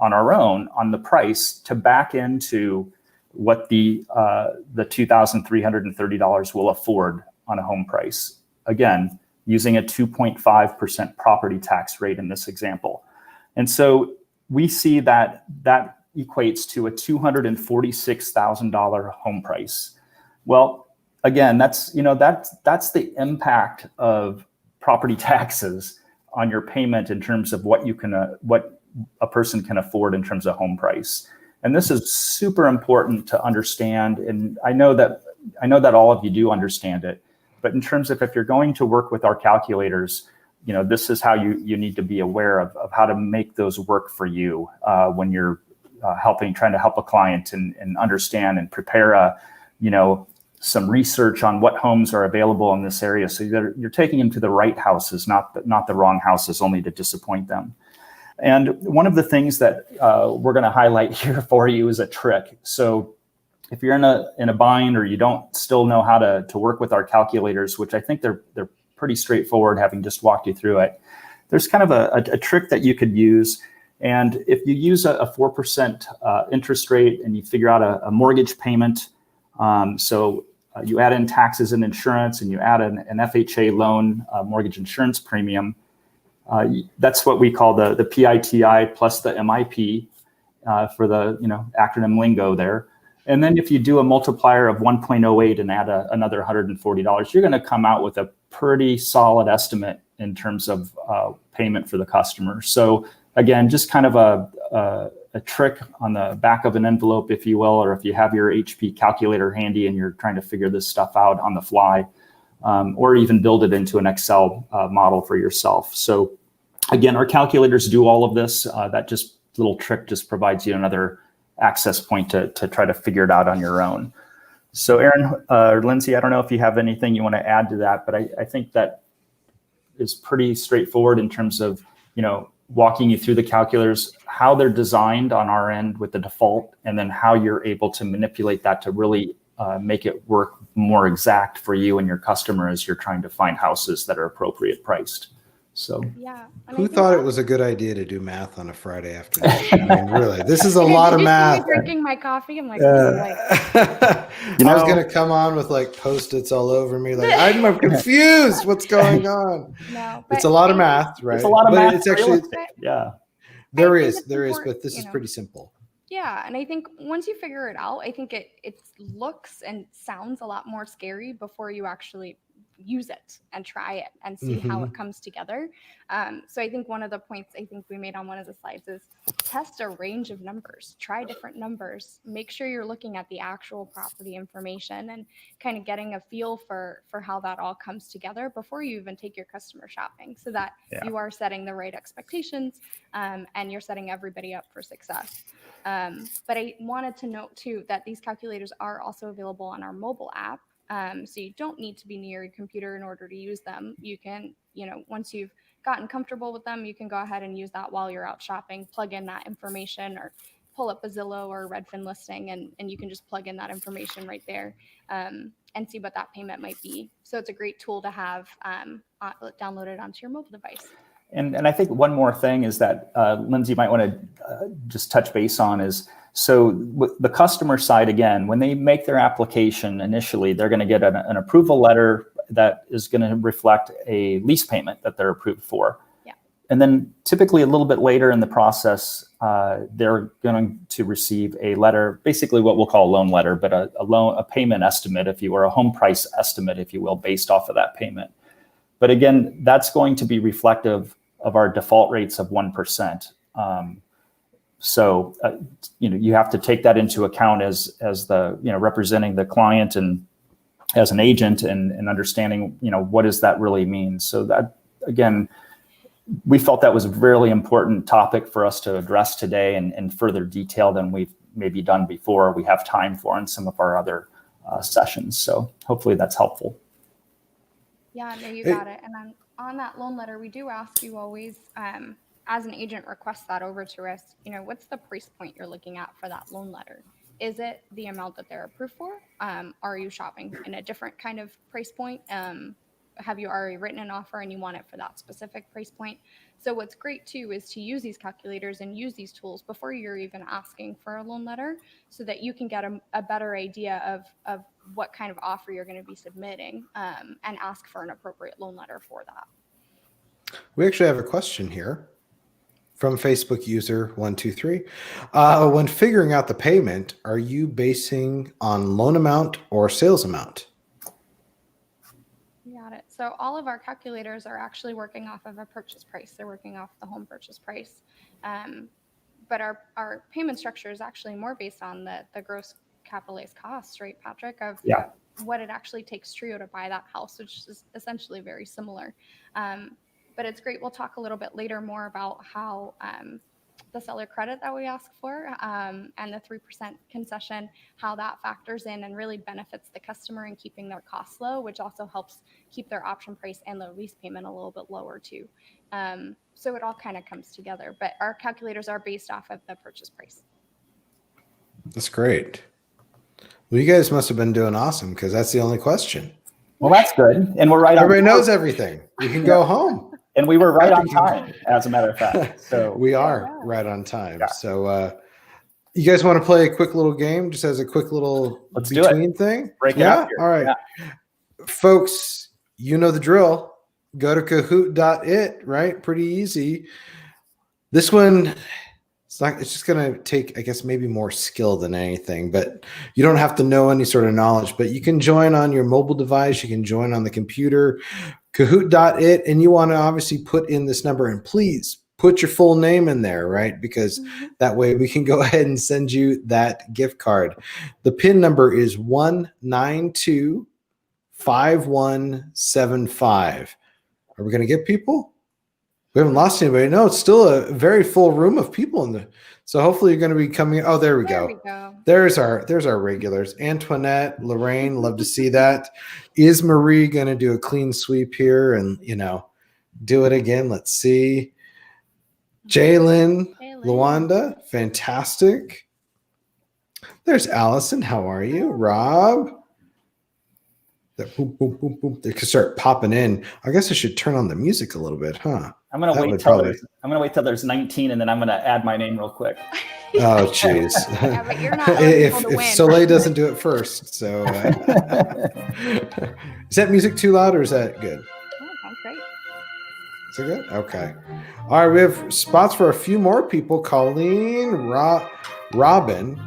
on our own on the price to back into what the $2,330 will afford on a home price. Again, using a 2.5% property tax rate in this example. And so we see that equates to a $246,000 home price. Well, again, that's the impact of property taxes on your payment in terms of what a person can afford in terms of home price. And this is super important to understand. And I know that all of you do understand it, but in terms of if you're going to work with our calculators, this is how you need to be aware of how to make those work for you when you're trying to help a client and understand and prepare some research on what homes are available in this area. So you're taking them to the right houses, not the wrong houses, only to disappoint them. And one of the things that we're going to highlight here for you is a trick. So if you're in a bind or you don't still know how to work with our calculators, which I think they're pretty straightforward, having just walked you through it, there's kind of a trick that you could use. And if you use a 4% interest rate and you figure out a mortgage payment, so you add in taxes and insurance and you add an FHA loan, mortgage insurance premium, that's what we call the PITI plus the MIP for the acronym lingo there. And then if you do a multiplier of 1.08 and add another $140, you're going to come out with a pretty solid estimate in terms of payment for the customer. So again, just kind of a trick on the back of an envelope, if you will, or if you have your HP calculator handy and you're trying to figure this stuff out on the fly, or even build it into an Excel model for yourself. So again, our calculators do all of this. That just little trick just provides you another access point to try to figure it out on your own. So Aaron or Lindsay, I don't know if you have anything you want to add to that, but I think that is pretty straightforward in terms of, walking you through the calculators, how they're designed on our end with the default, and then how you're able to manipulate that to really make it work more exact for you and your customer as you're trying to find houses that are appropriate priced. So yeah. Who thought it was a good idea to do math on a Friday afternoon? I mean, really, this is a lot of math. Did you see me drinking my coffee? I'm like, I was going to come on with like Post-its all over me. Like, I'm confused. What's going on? No, it's a lot of math, right? It's a lot of math. It's actually, yeah. There is, but this is pretty simple. Yeah, and I think once you figure it out, I think it looks and sounds a lot more scary before you actually use it and try it and see how it comes together. So I think one of the points I think we made on one of the slides is test a range of numbers, try different numbers, make sure you're looking at the actual property information and kind of getting a feel for how that all comes together before you even take your customer shopping, so that you are setting the right expectations and you're setting everybody up for success. But I wanted to note too that these calculators are also available on our mobile app. So you don't need to be near your computer in order to use them. You can, once you've gotten comfortable with them, you can go ahead and use that while you're out shopping, plug in that information or pull up a Zillow or Redfin listing, and you can just plug in that information right there and see what that payment might be. So it's a great tool to have downloaded onto your mobile device. And I think one more thing is that Lindsay might want to just touch base on is, so the customer side, again, when they make their application initially, they're going to get an approval letter that is going to reflect a lease payment that they're approved for. Yeah. And then typically a little bit later in the process, they're going to receive a letter, basically what we'll call a loan letter, but a payment estimate, if you will, a home price estimate, if you will, based off of that payment. But again, that's going to be reflective of our default rates of 1%. So you have to take that into account as the representing the client and as an agent and understanding what does that really mean. So that, again, we felt that was a really important topic for us to address today in further detail than we've maybe done before. We have time for in some of our other sessions. So hopefully that's helpful. Yeah, no, you got it. And then on that loan letter, we do ask you always, as an agent, request that over to us. What's the price point you're looking at for that loan letter? Is it the amount that they're approved for? Are you shopping in a different kind of price point? Have you already written an offer and you want it for that specific price point? So what's great too is to use these calculators and use these tools before you're even asking for a loan letter, so that you can get a better idea of what kind of offer you're going to be submitting and ask for an appropriate loan letter for that. We actually have a question here from Facebook user 123. When figuring out the payment, are you basing on loan amount or sales amount? Got it. So all of our calculators are actually working off of a purchase price. They're working off the home purchase price. But our payment structure is actually more based on the gross capitalized costs, right, Patrick, of what it actually takes Trio to buy that house, which is essentially very similar. But it's great. We'll talk a little bit later more about how the seller credit that we ask for and the 3% concession, how that factors in and really benefits the customer in keeping their costs low, which also helps keep their option price and the lease payment a little bit lower too. So it all kind of comes together, but our calculators are based off of the purchase price. That's great. Well, you guys must have been doing awesome, because that's the only question. Well, that's good. And we're right. Everybody knows everything. You can go home. And we were right on time, as a matter of fact. So we are right on time. Yeah. So you guys want to play a quick little game, just as a quick little between thing? Break it up here. All right. Yeah. Folks, you know the drill. Go to kahoot.it, right? Pretty easy. This one, it's just going to take, I guess, maybe more skill than anything, but you don't have to know any sort of knowledge, but you can join on your mobile device. You can join on the computer, kahoot.it, and you want to obviously put in this number, and please put your full name in there, right? Because that way we can go ahead and send you that gift card. The PIN number is 1925175. Are we going to get people? We haven't lost anybody. No, it's still a very full room of people in there. So hopefully you're going to be coming. Oh, there we go. There's our regulars. Antoinette, Lorraine, love to see that. Is Marie going to do a clean sweep here and, do it again? Let's see. Jalen, Luanda, fantastic. There's Allison. How are you? Rob. That boom, boom, boom, boom. They could start popping in. I guess I should turn on the music a little bit, huh? I'm gonna wait till there's 19, and then I'm gonna add my name real quick. Oh, jeez. Yeah, but you're not if Soleil doesn't do it first, so is that music too loud or is that good? Oh, sounds great. Is it good? Okay. All right, we have spots for a few more people. Colleen, Robin.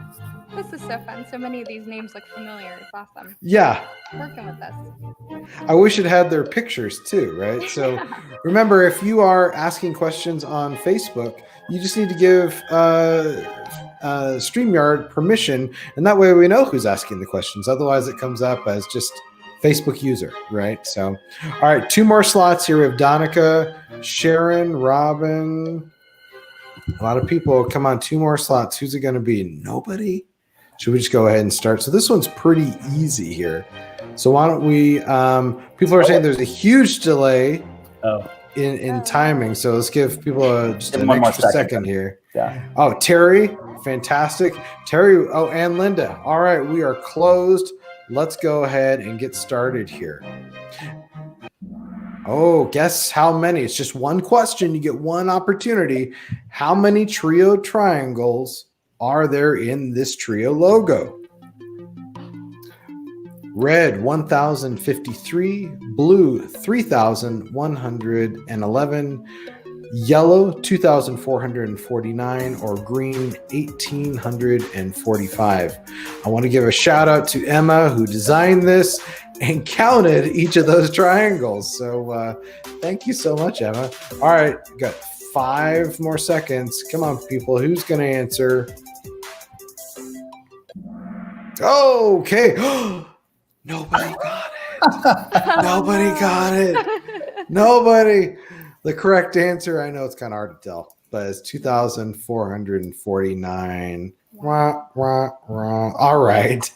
This is so fun. So many of these names look familiar. It's awesome. Yeah. Working with this. I wish it had their pictures too, right? So remember, if you are asking questions on Facebook, you just need to give StreamYard permission, and that way we know who's asking the questions. Otherwise, it comes up as just Facebook user, right? So, all right, 2 more slots here. We have Donica, Sharon, Robin. A lot of people. Come on, 2 more slots. Who's it going to be? Nobody? Should we just go ahead and start? So this one's pretty easy here. So why don't we, people are saying there's a huge delay in timing. So let's give people just an extra second here. Yeah. Oh, Terry, fantastic. Terry, and Linda. All right, we are closed. Let's go ahead and get started here. Oh, guess how many? It's just one question. You get one opportunity. How many trio triangles are there in this trio logo? Red, 1,053. Blue, 3,111. Yellow, 2,449. Or green, 1,845. I want to give a shout out to Emma, who designed this and counted each of those triangles. So thank you so much, Emma. All right, got 5 more seconds. Come on, people. Who's going to answer? Okay. Nobody got it. Nobody got it. Nobody. The correct answer, I know it's kind of hard to tell, but it's 2,449. All right.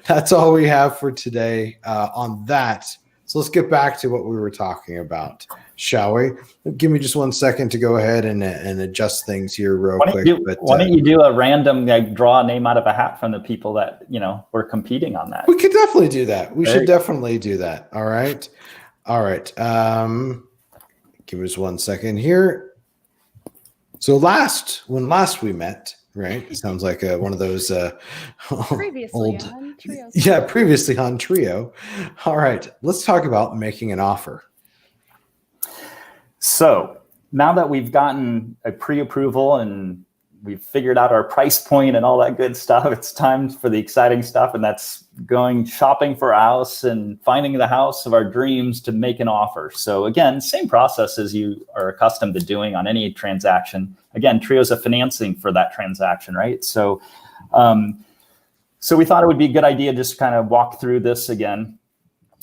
That's all we have for today on that. So let's get back to what we were talking about, shall we? Give me just 1 second to go ahead and adjust things here real quick. Why don't you do a random, draw a name out of a hat from the people that, were competing on that? We could definitely do that. We should definitely do that. All right. All right. Give us 1 second here. So when last we met, right? It sounds like one of those Previously on Trio. Yeah, previously on Trio. All right, let's talk about making an offer. So now that we've gotten a pre-approval and we've figured out our price point and all that good stuff, it's time for the exciting stuff, and that's going shopping for a house and finding the house of our dreams to make an offer. So again, same process as you are accustomed to doing on any transaction. Again, Trio is a financing for that transaction, right? So, so we thought it would be a good idea just to kind of walk through this again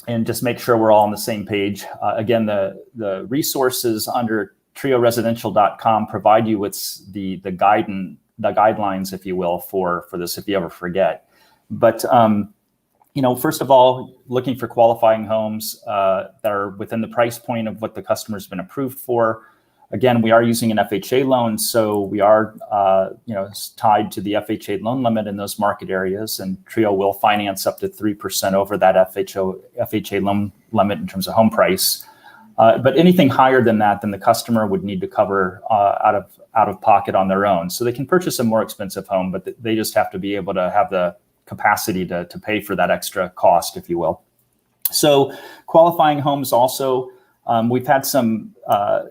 and just make sure we're all on the same page. Again, the resources under trioresidential.com provide you with the guidelines, if you will, for this if you ever forget. But first of all, looking for qualifying homes that are within the price point of what the customer's been approved for. Again, we are using an FHA loan, so we are tied to the FHA loan limit in those market areas, and Trio will finance up to 3% over that FHA loan limit in terms of home price. But anything higher than that, then the customer would need to cover out of pocket on their own. So they can purchase a more expensive home, but they just have to be able to have the capacity to pay for that extra cost, if you will. So qualifying homes also, we've had some,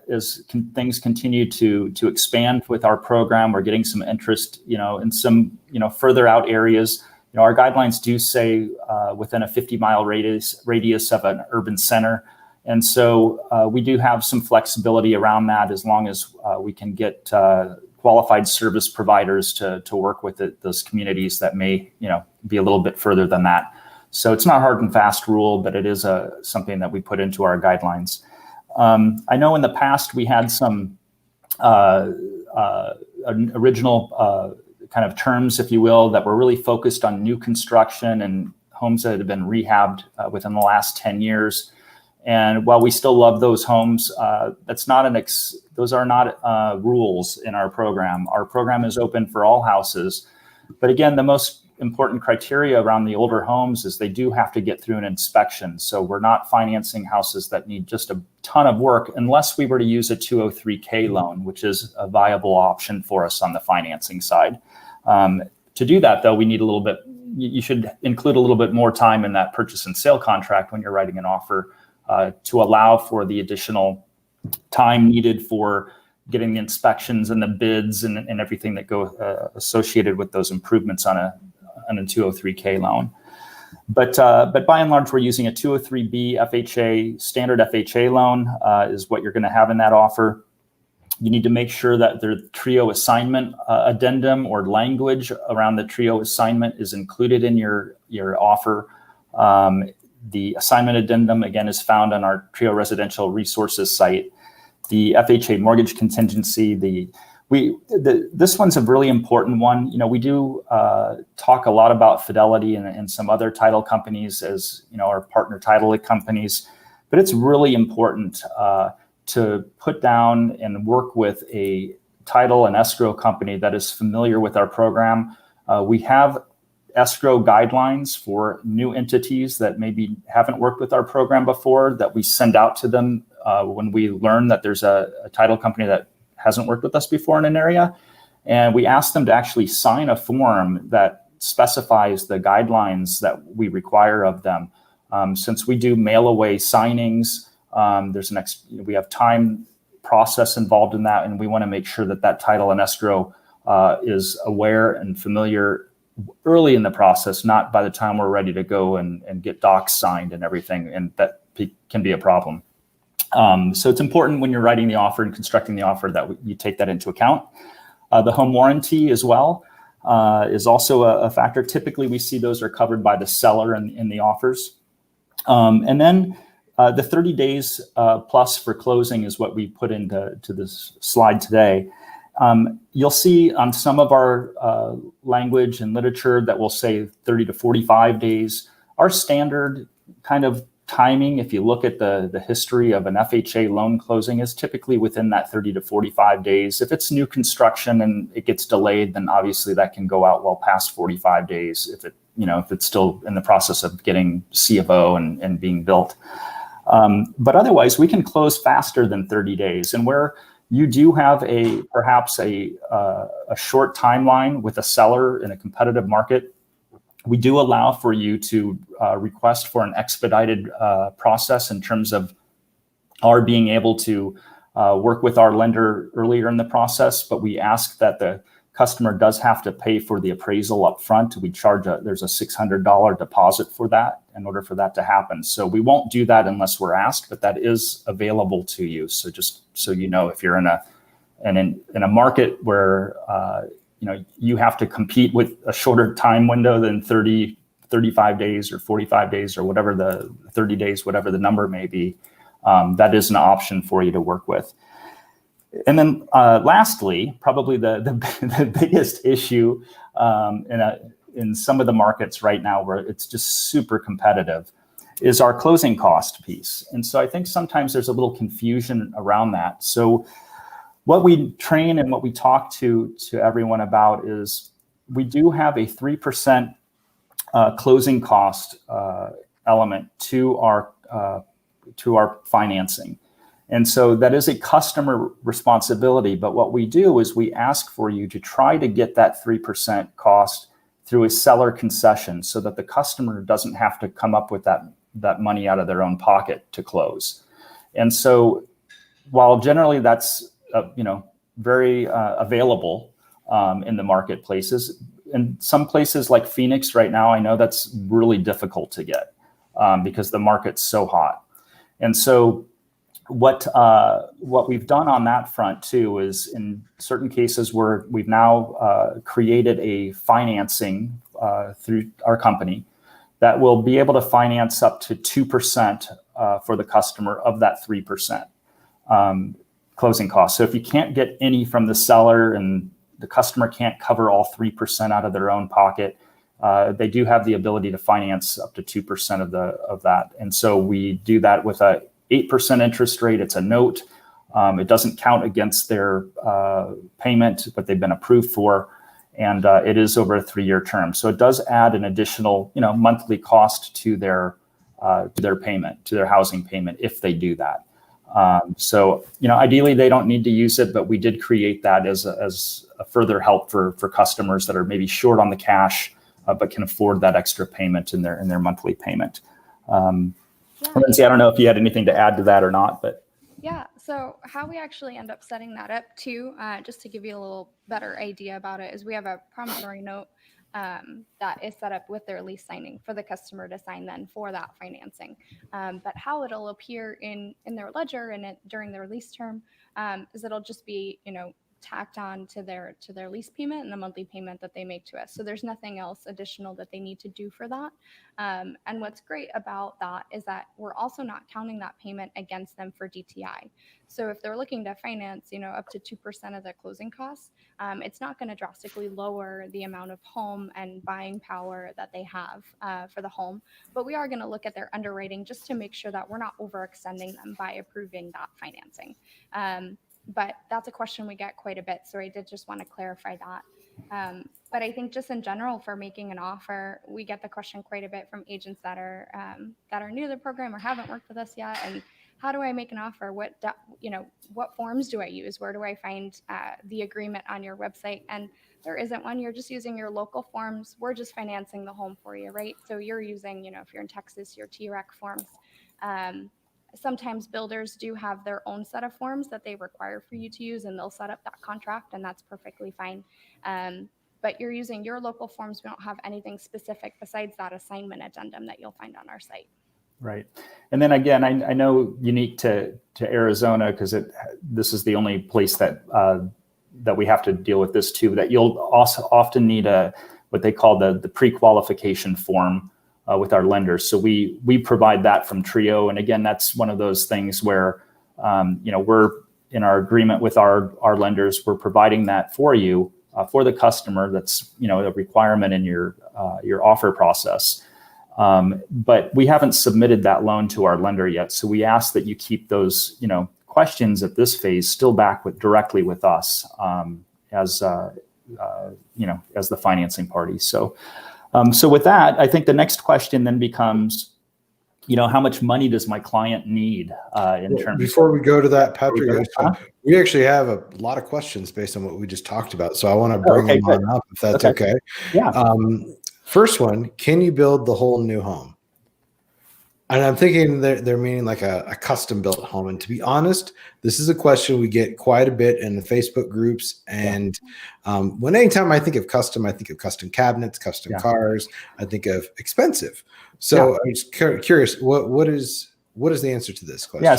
as things continue to expand with our program, we're getting some interest, in some, further out areas. Our guidelines do say within a 50-mile radius of an urban center. And so we do have some flexibility around that as long as we can get qualified service providers to work with those communities that may, be a little bit further than that. So it's not a hard and fast rule, but it is something that we put into our guidelines. I know in the past we had some original kind of terms, if you will, that were really focused on new construction and homes that have been rehabbed within the last 10 years. And while we still love those homes, that's not those are not rules in our program. Our program is open for all houses. But again, the most important criteria around the older homes is they do have to get through an inspection. So we're not financing houses that need just a ton of work unless we were to use a 203K loan, which is a viable option for us on the financing side. To do that, though, we need a little bit, you should include a little bit more time in that purchase and sale contract when you're writing an offer to allow for the additional time needed for getting the inspections and the bids and everything that go associated with those improvements on on a 203K loan. But by and large, we're using a 203B FHA, standard FHA loan is what you're going to have in that offer. You need to make sure that the TRIO assignment addendum or language around the TRIO assignment is included in your offer. The assignment addendum, again, is found on our TRIO residential resources site. The FHA mortgage contingency, this one's a really important one. You know, we do talk a lot about Fidelity and some other title companies as, you know, our partner title companies, but it's really important to put down and work with a title and escrow company that is familiar with our program. We have escrow guidelines for new entities that maybe haven't worked with our program before that we send out to them when we learn that there's a title company that hasn't worked with us before in an area. And we ask them to actually sign a form that specifies the guidelines that we require of them. Since we do mail away signings, we have time process involved in that, and we want to make sure that that title and escrow is aware and familiar early in the process, not by the time we're ready to go and get docs signed and everything, and that can be a problem. So it's important when you're writing the offer and constructing the offer that you take that into account. The home warranty as well is also a factor. Typically, we see those are covered by the seller in the offers. And then the 30 days plus for closing is what we put into this slide today. You'll see on some of our language and literature that will say 30 to 45 days. Our standard kind of timing, if you look at the history of an FHA loan closing, is typically within that 30 to 45 days. If it's new construction and it gets delayed, then obviously that can go out well past 45 days if it's still in the process of getting C of O and being built. But otherwise, we can close faster than 30 days. And where you do have perhaps a short timeline with a seller in a competitive market, we do allow for you to request for an expedited process in terms of our being able to work with our lender earlier in the process, but we ask that the customer does have to pay for the appraisal up front. We charge there's a $600 deposit for that in order for that to happen. So we won't do that unless we're asked, but that is available to you. So just so you know, if you're in a market where you have to compete with a shorter time window than 30, 35 days or 45 days or whatever 30 days, whatever the number may be, that is an option for you to work with. And then lastly, probably the biggest issue in some of the markets right now where it's just super competitive is our closing cost piece. And so I think sometimes there's a little confusion around that. So what we train and what we talk to everyone about is we do have a 3% closing cost element to our financing. And so that is a customer responsibility. But what we do is we ask for you to try to get that 3% cost through a seller concession so that the customer doesn't have to come up with that money out of their own pocket to close. And so while generally that's very available in the marketplaces, in some places like Phoenix right now, I know that's really difficult to get because the market's so hot. And so what we've done on that front too is in certain cases where we've now created a financing through our company that will be able to finance up to 2% for the customer of that 3% closing costs. So if you can't get any from the seller and the customer can't cover all 3% out of their own pocket, they do have the ability to finance up to 2% of that. And so we do that with a 8% interest rate. It's a note. It doesn't count against their payment, what they've been approved for. And it is over a 3-year term. So it does add an additional, monthly cost to their payment, to their housing payment, if they do that. So ideally they don't need to use it, but we did create that as a further help for customers that are maybe short on the cash, but can afford that extra payment in their monthly payment. Lindsay, I don't know if you had anything to add to that or not, but. Yeah, so how we actually end up setting that up too, just to give you a little better idea about it, is we have a promissory note that is set up with their lease signing for the customer to sign then for that financing. But how it'll appear in their ledger and during their lease term is it'll just be, tacked on to their lease payment and the monthly payment that they make to us. So there's nothing else additional that they need to do for that. And what's great about that is that we're also not counting that payment against them for DTI. So if they're looking to finance, up to 2% of the closing costs, it's not going to drastically lower the amount of home and buying power that they have for the home. But we are going to look at their underwriting just to make sure that we're not overextending them by approving that financing. But that's a question we get quite a bit. So I did just want to clarify that. But I think just in general for making an offer, we get the question quite a bit from agents that are new to the program or haven't worked with us yet. And how do I make an offer? What forms do I use? Where do I find the agreement on your website? And there isn't one. You're just using your local forms. We're just financing the home for you, right? So you're using, if you're in Texas, your TREC forms. Sometimes builders do have their own set of forms that they require for you to use, and they'll set up that contract, and that's perfectly fine. But you're using your local forms. We don't have anything specific besides that assignment addendum that you'll find on our site. Right. And then again, I know unique to Arizona, because this is the only place that we have to deal with this too, that you'll also often need what they call the pre-qualification form with our lenders. So we provide that from Trio. And again, that's one of those things where, we're in our agreement with our lenders, we're providing that for you, for the customer. That's, a requirement in your offer process. But we haven't submitted that loan to our lender yet. So we ask that you keep those, questions at this phase still back directly with us as the financing party. So with that, I think the next question then becomes, how much money does my client need in terms? Before we go to that, Patrick, we actually have a lot of questions based on what we just talked about. So I want to bring them on up, if that's okay. Yeah. First one, can you build the whole new home? And I'm thinking they're meaning like a custom built home. And to be honest, this is a question we get quite a bit in the Facebook groups. And anytime I think of custom cabinets, custom cars, I think of expensive. So I'm just curious, what is the answer to this question? Yeah,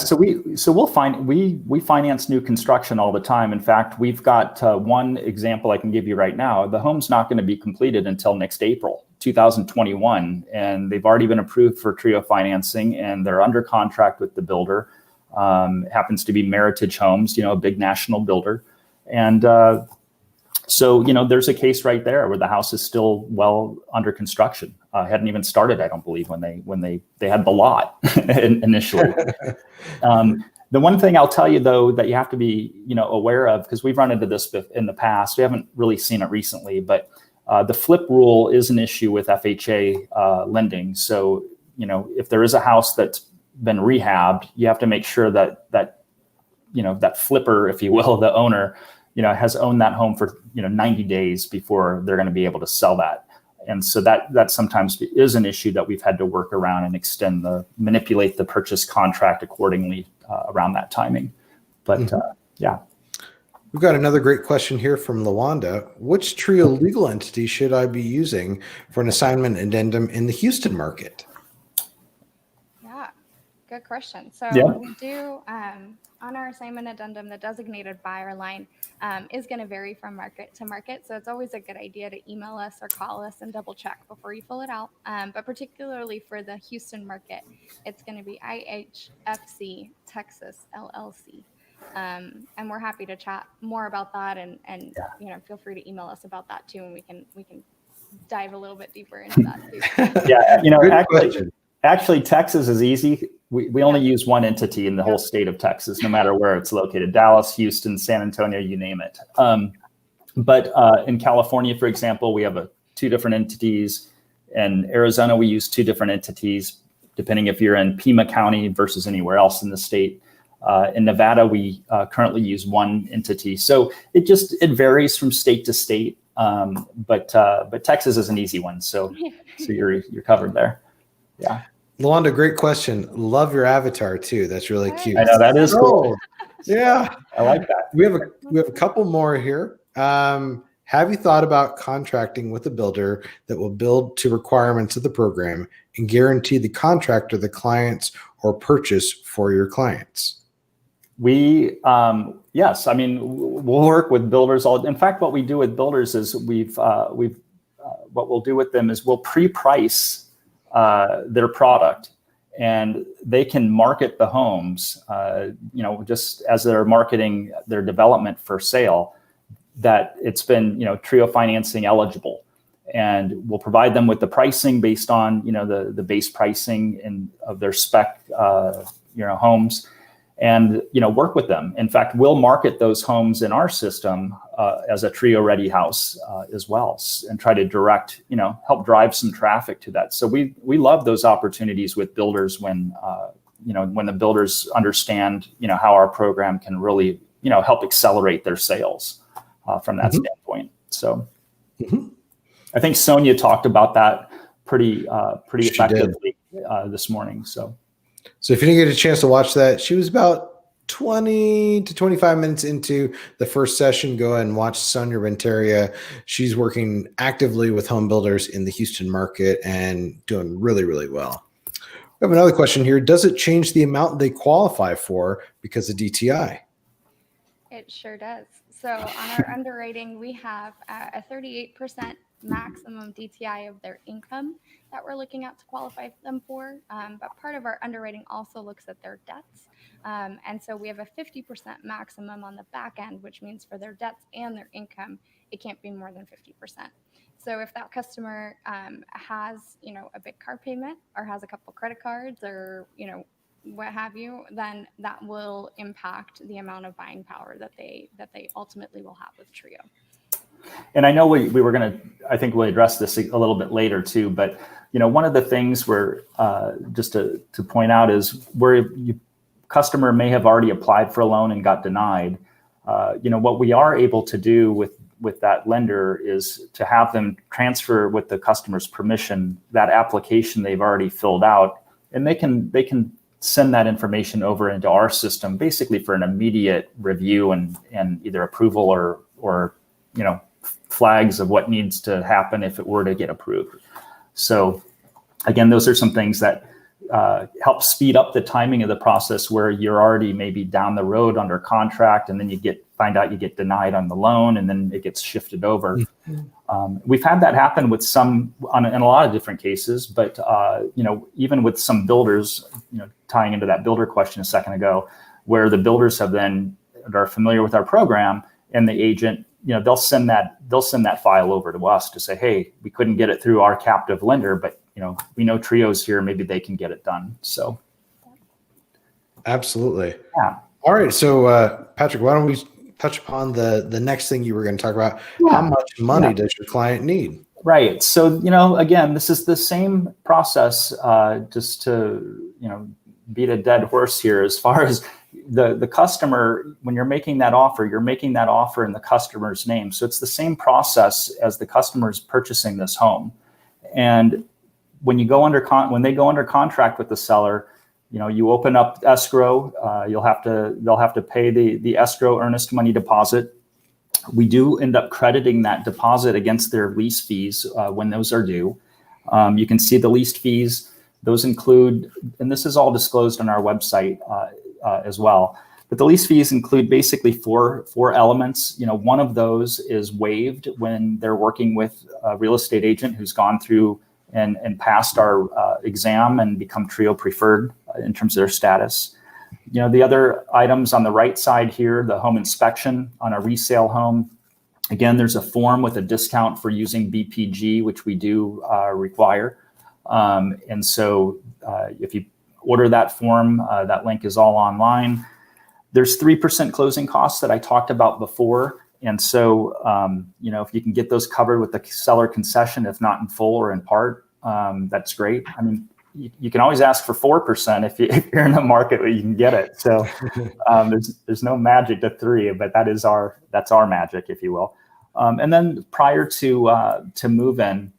we finance new construction all the time. In fact, we've got one example I can give you right now. The home's not going to be completed until next April 2021, and they've already been approved for Trio financing, and they're under contract with the builder. Happens to be Meritage Homes, a big national builder, and so there's a case right there where the house is still well under construction. Hadn't even started, I don't believe, when they had the lot initially. The one thing I'll tell you though that you have to be aware of, because we've run into this in the past, we haven't really seen it recently, but the flip rule is an issue with FHA lending. So if there is a house that's been rehabbed, you have to make sure that flipper, if you will, the owner, has owned that home for 90 days before they're going to be able to sell that. And so that sometimes is an issue that we've had to work around and manipulate the purchase contract accordingly around that timing. But yeah. We've got another great question here from Lawanda. Which Trio legal entity should I be using for an assignment addendum in the Houston market? Yeah, good question. So we do, on our assignment addendum, the designated buyer line is going to vary from market to market. So it's always a good idea to email us or call us and double check before you fill it out. But particularly for the Houston market, it's going to be IHFC Texas LLC. And we're happy to chat more about that, and feel free to email us about that too, and we can dive a little bit deeper into that too. Actually, Texas is easy. We only use one entity in the whole state of Texas, no matter where it's located: Dallas, Houston, San Antonio, you name it. But in California, for example, we have 2 different entities. In Arizona, we use 2 different entities, depending if you're in Pima County versus anywhere else in the state. In Nevada, we currently use 1 entity. So it varies from state to state. But Texas is an easy one. So you're covered there. Yeah. Lawanda, great question. Love your avatar too. That's really cute. I know, that is cool. Yeah. I like that. We have a couple more here. Have you thought about contracting with a builder that will build to requirements of the program and guarantee the contractor the clients or purchase for your clients? We, yes, I mean, we'll work with builders in fact, what we do with builders is what we'll do with them is we'll pre-price their product, and they can market the homes, just as they're marketing their development for sale, that it's been, TRIO financing eligible. And we'll provide them with the pricing based on, the base pricing of their spec, homes, and, work with them. In fact, we'll market those homes in our system as a TRIO ready house as well, and try to direct, help drive some traffic to that. So we love those opportunities with builders when the builders understand, how our program can really, help accelerate their sales from that standpoint. So I think Sonia talked about that pretty effectively this morning. So if you didn't get a chance to watch that, she was about 20 to 25 minutes into the first session. Go ahead and watch Sonia Renteria. She's working actively with home builders in the Houston market and doing really, really well. We have another question here. Does it change the amount they qualify for because of DTI? It sure does. So on our underwriting, we have a 38% maximum DTI of their income that we're looking at to qualify them for. But part of our underwriting also looks at their debts. And so we have a 50% maximum on the back end, which means for their debts and their income, it can't be more than 50%. So if that customer has, a big car payment or has a couple credit cards or, what have you, then that will impact the amount of buying power that they ultimately will have with TRIO. And I know we were going to, I think we'll address this a little bit later too, but one of the things where just to point out is where customer may have already applied for a loan and got denied. What we are able to do with that lender is to have them transfer with the customer's permission that application they've already filled out, and they can send that information over into our system basically for an immediate review and either approval or flags of what needs to happen if it were to get approved. So again, those are some things that help speed up the timing of the process where you're already maybe down the road under contract, and then you find out you get denied on the loan, and then it gets shifted over. We've had that happen with some in a lot of different cases, but even with some builders, tying into that builder question a second ago, where the builders are familiar with our program, and the agent, they'll send that file over to us to say, hey, we couldn't get it through our captive lender, but we know TRIO's here, maybe they can get it done. So absolutely. Yeah. All right. So Patrick, why don't we touch upon the next thing you were going to talk about? Yeah. How much money does your client need? Right. So, again, this is the same process, just to, beat a dead horse here as far as the customer, when you're making that offer in the customer's name. So it's the same process as the customer's purchasing this home. And when they go under contract with the seller, you open up escrow, they'll have to pay the escrow earnest money deposit. We do end up crediting that deposit against their lease fees when those are due. You can see the lease fees. Those include, and this is all disclosed on our website as well, but the lease fees include basically four elements. One of those is waived when they're working with a real estate agent who's gone through and passed our exam and become TRIO preferred in terms of their status. The other items on the right side here, the home inspection on a resale home. Again, there's a form with a discount for using BPG, which we do require. And so if you order that form, that link is all online. There's 3% closing costs that I talked about before. And so, if you can get those covered with the seller concession, if not in full or in part, that's great. I mean, you can always ask for 4% if you're in a market where you can get it. So there's no magic to 3, but that's our magic, if you will. And then prior to move in,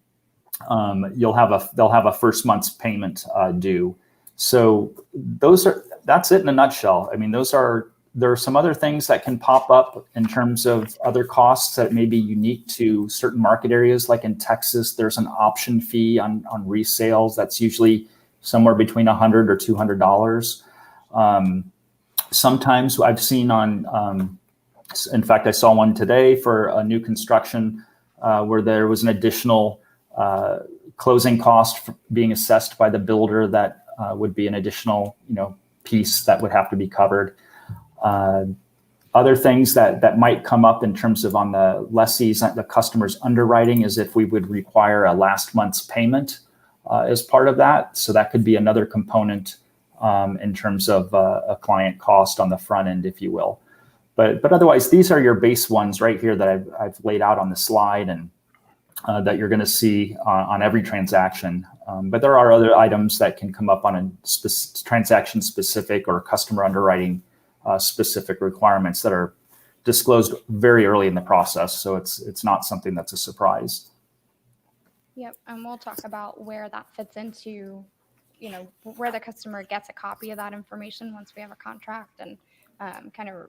they'll have a first month's payment due. So that's it in a nutshell. I mean, those are There are some other things that can pop up in terms of other costs that may be unique to certain market areas. Like in Texas, there's an option fee on resales that's usually somewhere between $100 or $200. Sometimes I've seen in fact, I saw one today for a new construction where there was an additional closing cost being assessed by the builder that would be an additional, piece that would have to be covered. Other things that might come up in terms of on the lessee's, the customer's underwriting, is if we would require a last month's payment as part of that. So that could be another component in terms of a client cost on the front end, if you will. But otherwise, these are your base ones right here that I've laid out on the slide and that you're going to see on every transaction. But there are other items that can come up on a transaction-specific or customer underwriting specific requirements that are disclosed very early in the process. So it's not something that's a surprise. Yep, and we'll talk about where that fits into, where the customer gets a copy of that information once we have a contract, and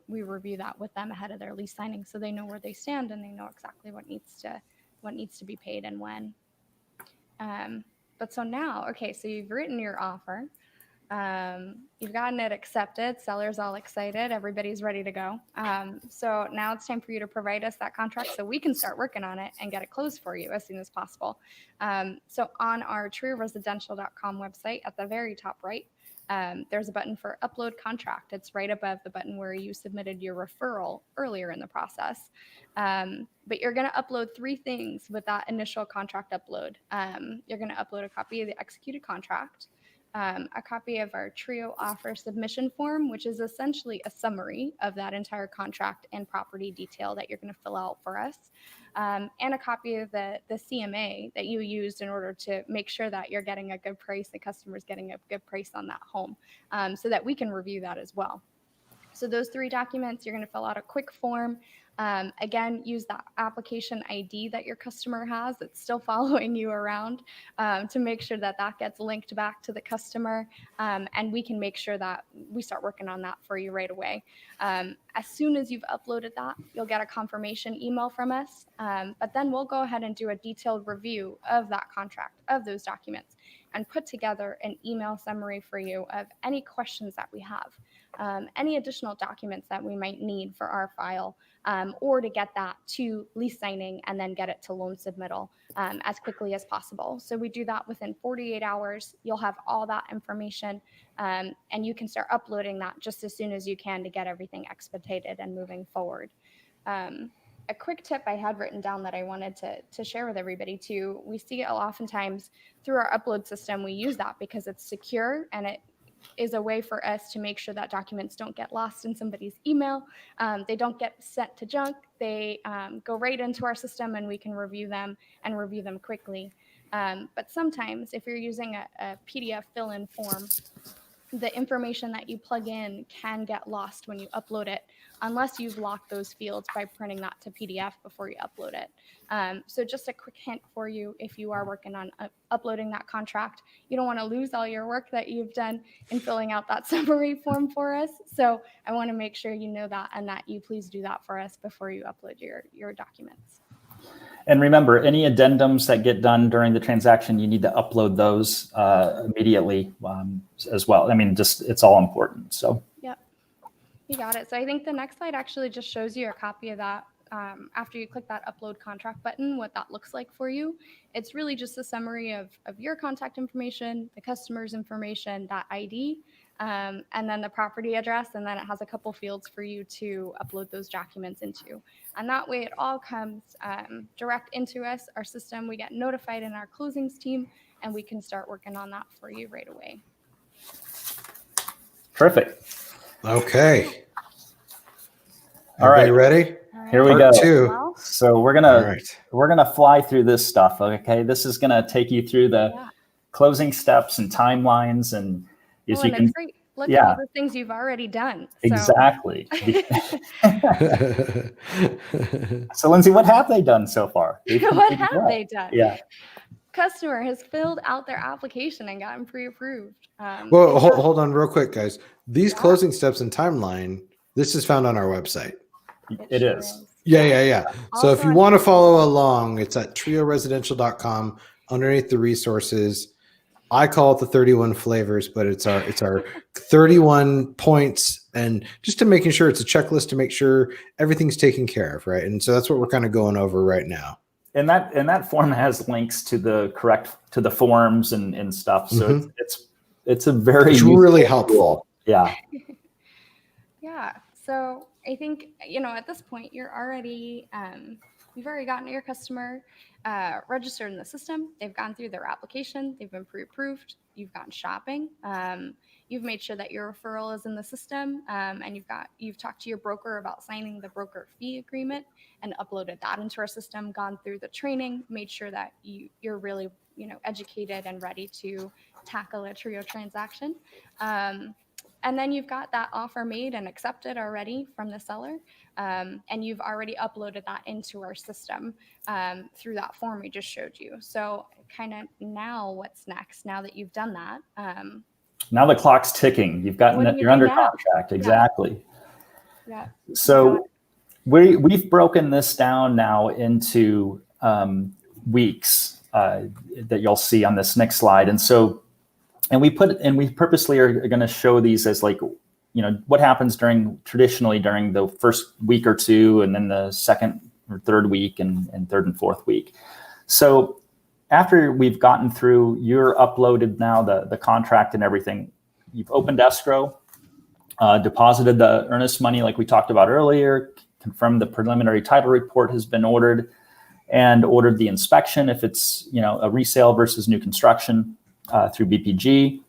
we review that with them ahead of their lease signing, so they know where they stand and they know exactly what needs to be paid and when. But so now, okay, so you've written your offer. You've gotten it accepted. Seller's all excited. Everybody's ready to go. So now it's time for you to provide us that contract so we can start working on it and get it closed for you as soon as possible. So on our trioresidential.com website, at the very top right, there's a button for upload contract. It's right above the button where you submitted your referral earlier in the process. But you're going to upload 3 things with that initial contract upload. You're going to upload a copy of the executed contract, a copy of our Trio offer submission form, which is essentially a summary of that entire contract and property detail that you're going to fill out for us, and a copy of the CMA that you used in order to make sure that you're getting a good price, the customer's getting a good price on that home, so that we can review that as well. So those 3 documents, you're going to fill out a quick form. Again, use that application ID that your customer has that's still following you around, to make sure that that gets linked back to the customer, and we can make sure that we start working on that for you right away. As soon as you've uploaded that, you'll get a confirmation email from us, but then we'll go ahead and do a detailed review of that contract, of those documents, and put together an email summary for you of any questions that we have, any additional documents that we might need for our file, or to get that to lease signing and then get it to loan submittal as quickly as possible. So we do that within 48 hours. You'll have all that information, and you can start uploading that just as soon as you can to get everything expedited and moving forward. A quick tip I had written down that I wanted to share with everybody too. We see it oftentimes through our upload system. We use that because it's secure and it is a way for us to make sure that documents don't get lost in somebody's email. They don't get sent to junk. They go right into our system and we can review them and review them quickly. But sometimes if you're using a PDF fill-in form, the information that you plug in can get lost when you upload it, unless you've locked those fields by printing that to PDF before you upload it. So just a quick hint for you, if you are working on uploading that contract, you don't want to lose all your work that you've done in filling out that summary form for us. So I want to make sure you know that, and that you please do that for us before you upload your documents. And remember, any addendums that get done during the transaction, you need to upload those immediately as well. I mean, just it's all important. So. Yep, you got it. So I think the next slide actually just shows you a copy of that. After you click that upload contract button, what that looks like for you. It's really just a summary of your contact information, the customer's information, that ID, and then the property address, and then it has a couple fields for you to upload those documents into. And that way it all comes direct into us, our system. We get notified in our closings team, and we can start working on that for you right away. Perfect. Okay. All right. Ready? Here we Part go. 2. So we're gonna fly through this stuff. Okay, this is gonna take you through the closing steps and timelines, and as you can. Great. Look at all the things you've already done. So. Exactly. So Lindsay, what have they done so far? What have they done? Yeah. Customer has filled out their application and gotten pre-approved. Well, hold on real quick, guys. These closing steps and timeline This is found on our website. It sure is. Yeah. So if Also you on want to follow along, it's at trioresidential.com underneath the resources. I call it the 31 flavors, but it's our 31 points, and just to making sure it's a checklist to make sure everything's taken care of, right? And so that's what we're kind of going over right now. And that form has links to the forms and stuff. So it's a very It's really helpful. Yeah. Yeah. So I think, at this point, you've already gotten your customer registered in the system. They've gone through their application. They've been pre-approved. You've gone shopping. You've made sure that your referral is in the system, and you've talked to your broker about signing the broker fee agreement and uploaded that into our system. Gone through the training, made sure that you're really educated and ready to tackle a Trio transaction. And then you've got that offer made and accepted already from the seller. And you've already uploaded that into our system through that form we just showed you. So kind of now what's next? Now that you've done that. Now the clock's ticking. You're under contract. Exactly. Yeah. So we've broken this down now into weeks that you'll see on this next slide. And we purposely are going to show these as what happens traditionally during the first week or two, and then the second or third week and third and fourth week. So after we've gotten through, you're uploaded now the contract and everything. You've opened escrow, deposited the earnest money like we talked about earlier, confirmed the preliminary title report has been ordered, and ordered the inspection if it's a resale versus new construction. Through BPG.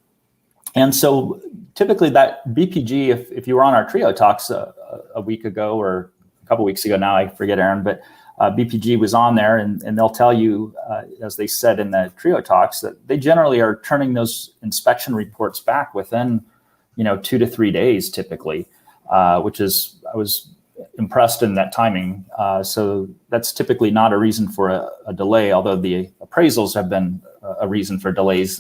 And so typically that BPG, if you were on our Trio Talks a week ago or a couple weeks ago now, I forget, Aaron, but BPG was on there, and they'll tell you, as they said in the Trio Talks, that they generally are turning those inspection reports back within 2 to 3 days typically, which is, I was impressed in that timing. So that's typically not a reason for a delay, although the appraisals have been a reason for delays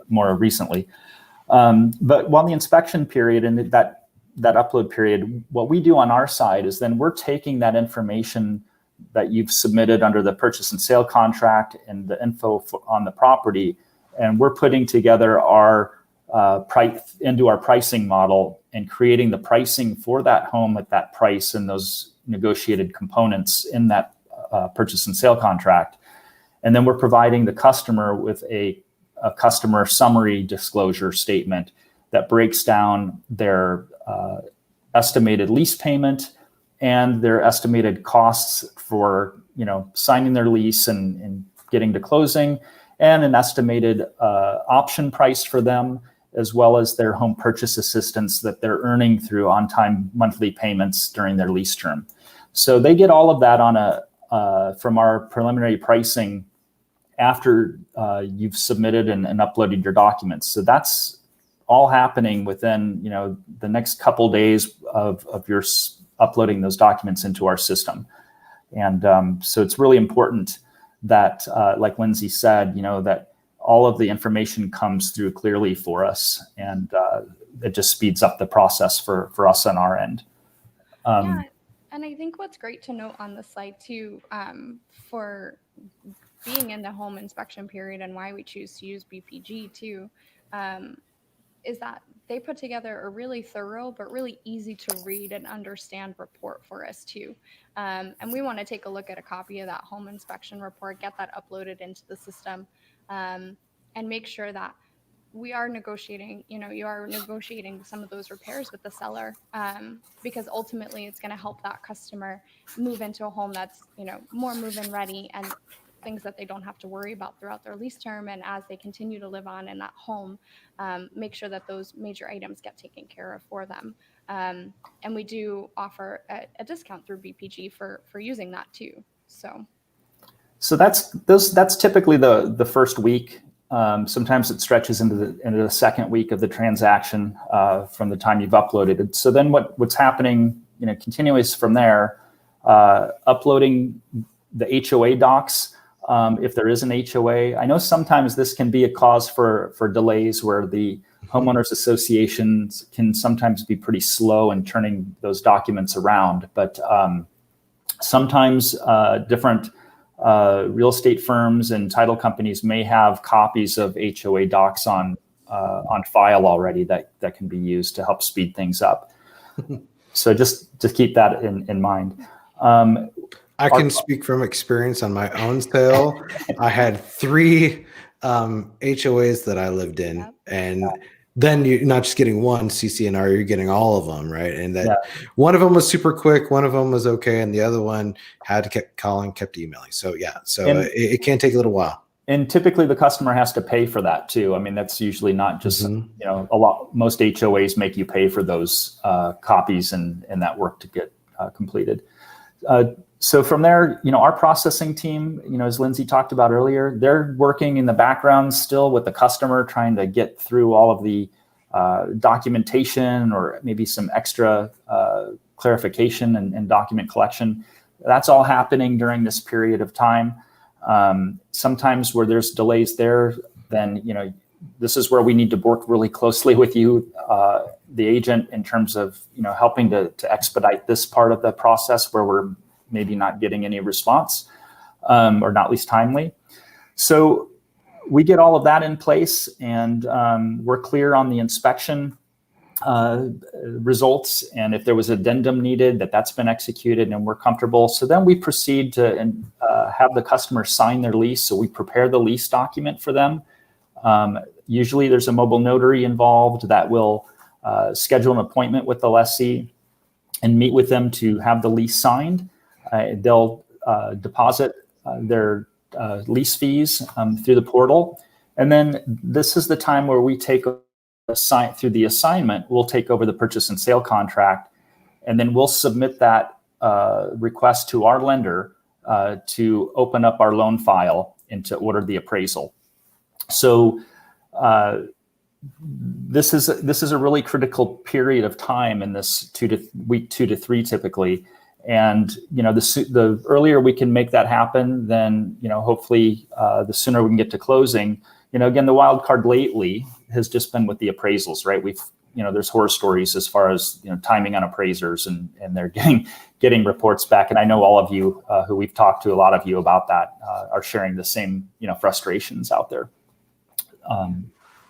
more recently. But while the inspection period and that upload period, what we do on our side is then we're taking that information that you've submitted under the purchase and sale contract and the info on the property, and we're putting together our into our pricing model and creating the pricing for that home at that price and those negotiated components in that purchase and sale contract. And then we're providing the customer with a customer summary disclosure statement that breaks down their estimated lease payment and their estimated costs for signing their lease and getting to closing, and an estimated option price for them, as well as their home purchase assistance that they're earning through on-time monthly payments during their lease term. So they get all of that on from our preliminary pricing after you've submitted and uploaded your documents. So that's all happening within the next couple days of your uploading those documents into our system. And so it's really important that, like Lindsay said, that all of the information comes through clearly for us, and it just speeds up the process for us on our end. Yeah, and I think what's great to note on the slide too, for being in the home inspection period and why we choose to use BPG too, is that they put together a really thorough but really easy to read and understand report for us too. And we want to take a look at a copy of that home inspection report, get that uploaded into the system, and make sure that we are negotiating, you are negotiating some of those repairs with the seller, because ultimately it's going to help that customer move into a home that's, more move-in ready and things that they don't have to worry about throughout their lease term. And as they continue to live on in that home, make sure that those major items get taken care of for them. And we do offer a discount through BPG for using that too. So that's typically the first week. Sometimes it stretches into the second week of the transaction from the time you've uploaded it. So then what's happening, continuous from there, uploading the HOA docs. If there is an HOA, I know sometimes this can be a cause for delays where the homeowners associations can sometimes be pretty slow in turning those documents around, but sometimes different real estate firms and title companies may have copies of HOA docs on file already that can be used to help speed things up. So just keep that in mind. I can speak from experience on my own sale. I had 3 HOAs that I lived in, and then you're not just getting one CC&R, you're getting all of them, right? And that one of them was super quick, one of them was okay, and the other one had to keep calling, kept emailing. So it can take a little while. And typically the customer has to pay for that too. I mean, that's usually not just, most HOAs make you pay for those copies and that work to get completed. So from there, our processing team, as Lindsay talked about earlier, they're working in the background still with the customer, trying to get through all of the documentation or maybe some extra clarification and document collection. That's all happening during this period of time. Sometimes where there's delays there, then, this is where we need to work really closely with you, the agent, in terms of, helping to expedite this part of the process where we're maybe not getting any response or not least timely. So we get all of that in place, and we're clear on the inspection results, and if there was addendum needed, that's been executed and we're comfortable. So then we proceed to have the customer sign their lease. So we prepare the lease document for them. Usually there's a mobile notary involved that will schedule an appointment with the lessee and meet with them to have the lease signed. They'll deposit their lease fees through the portal. And then this is the time where we take through the assignment, we'll take over the purchase and sale contract, and then we'll submit that request to our lender to open up our loan file and to order the appraisal. So this is a really critical period of time in this week 2 to 3 typically. And the earlier we can make that happen, then hopefully the sooner we can get to closing. Again, the wild card lately has just been with the appraisals, right? There's horror stories as far as timing on appraisers, and they're getting reports back. And I know all of you who we've talked to, a lot of you about that, are sharing the same frustrations out there.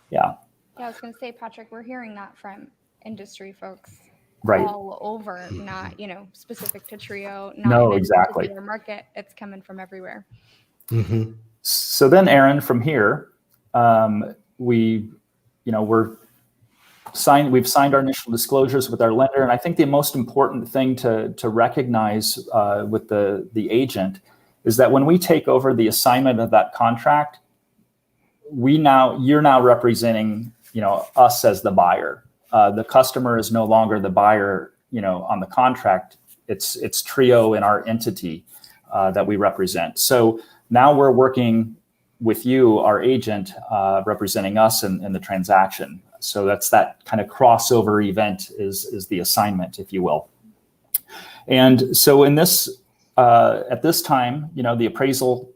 Yeah, I was going to say, Patrick, we're hearing that from industry folks. Right. All over, not specific to Trio, not no, in a exactly. particular market. It's coming from everywhere. Mm-hmm. So then, Aaron, from here, we've signed our initial disclosures with our lender, and I think the most important thing to recognize with the agent is that when we take over the assignment of that contract, you're now representing us as the buyer. The customer is no longer the buyer, on the contract. It's Trio and our entity that we represent. So now we're working with you, our agent, representing us in the transaction. So that's that kind of crossover event is the assignment, if you will. And so in this, at this time, the appraisal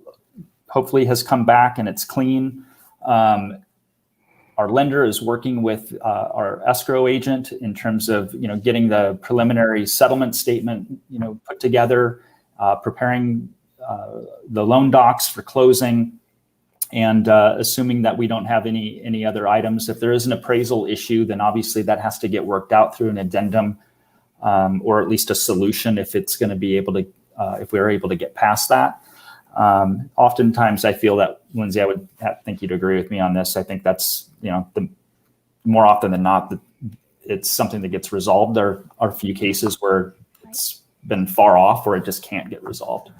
hopefully has come back and it's clean. Our lender is working with our escrow agent in terms of getting the preliminary settlement statement put together, preparing the loan docs for closing, and assuming that we don't have any other items. If there is an appraisal issue, then obviously that has to get worked out through an addendum, or at least a solution if it's going to be able to if we're able to get past that. Oftentimes I feel that, Lindsay, I would think you'd agree with me on this. I think that's, the more often than not, it's something that gets resolved. There are a few cases where it's been far off or it just can't get resolved.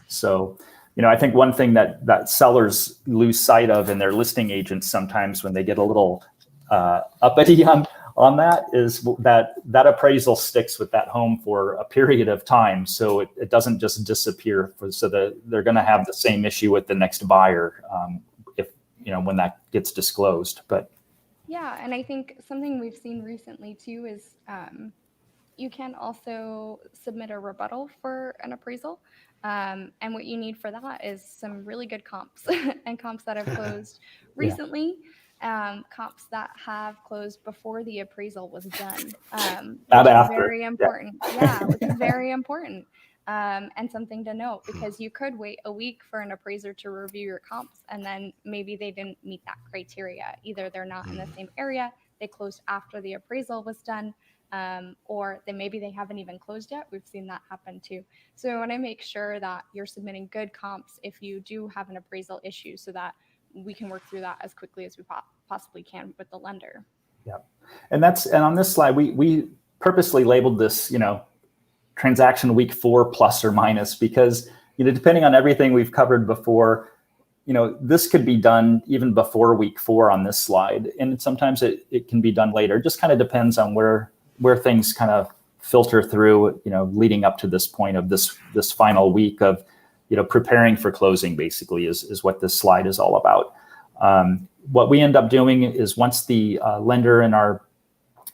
So, I think one thing that sellers lose sight of in their listing agents sometimes when they get a little uppity on that is that appraisal sticks with that home for a period of time. So it doesn't just disappear. So they're going to have the same issue with the next buyer if when that gets disclosed. But yeah, and I think something we've seen recently too is you can also submit a rebuttal for an appraisal. And what you need for that is some really good comps and comps that have closed recently. comps that have closed before the appraisal was done, Not which is after. very important. Yeah, which is very important. And something to note, because you could wait a week for an appraiser to review your comps, and then maybe they didn't meet that criteria. Either they're not in the same area, they closed after the appraisal was done, or maybe they haven't even closed yet. We've seen that happen too. So we want to make sure that you're submitting good comps if you do have an appraisal issue, so that we can work through that as quickly as we possibly can with the lender. Yeah, and on this slide, we purposely labeled this, transaction week 4 plus or minus, because, depending on everything we've covered before, this could be done even before week 4 on this slide. And sometimes it can be done later. It just kind of depends on where things kind of filter through, leading up to this point of this final week of, preparing for closing, basically is what this slide is all about. What we end up doing is, once the lender and our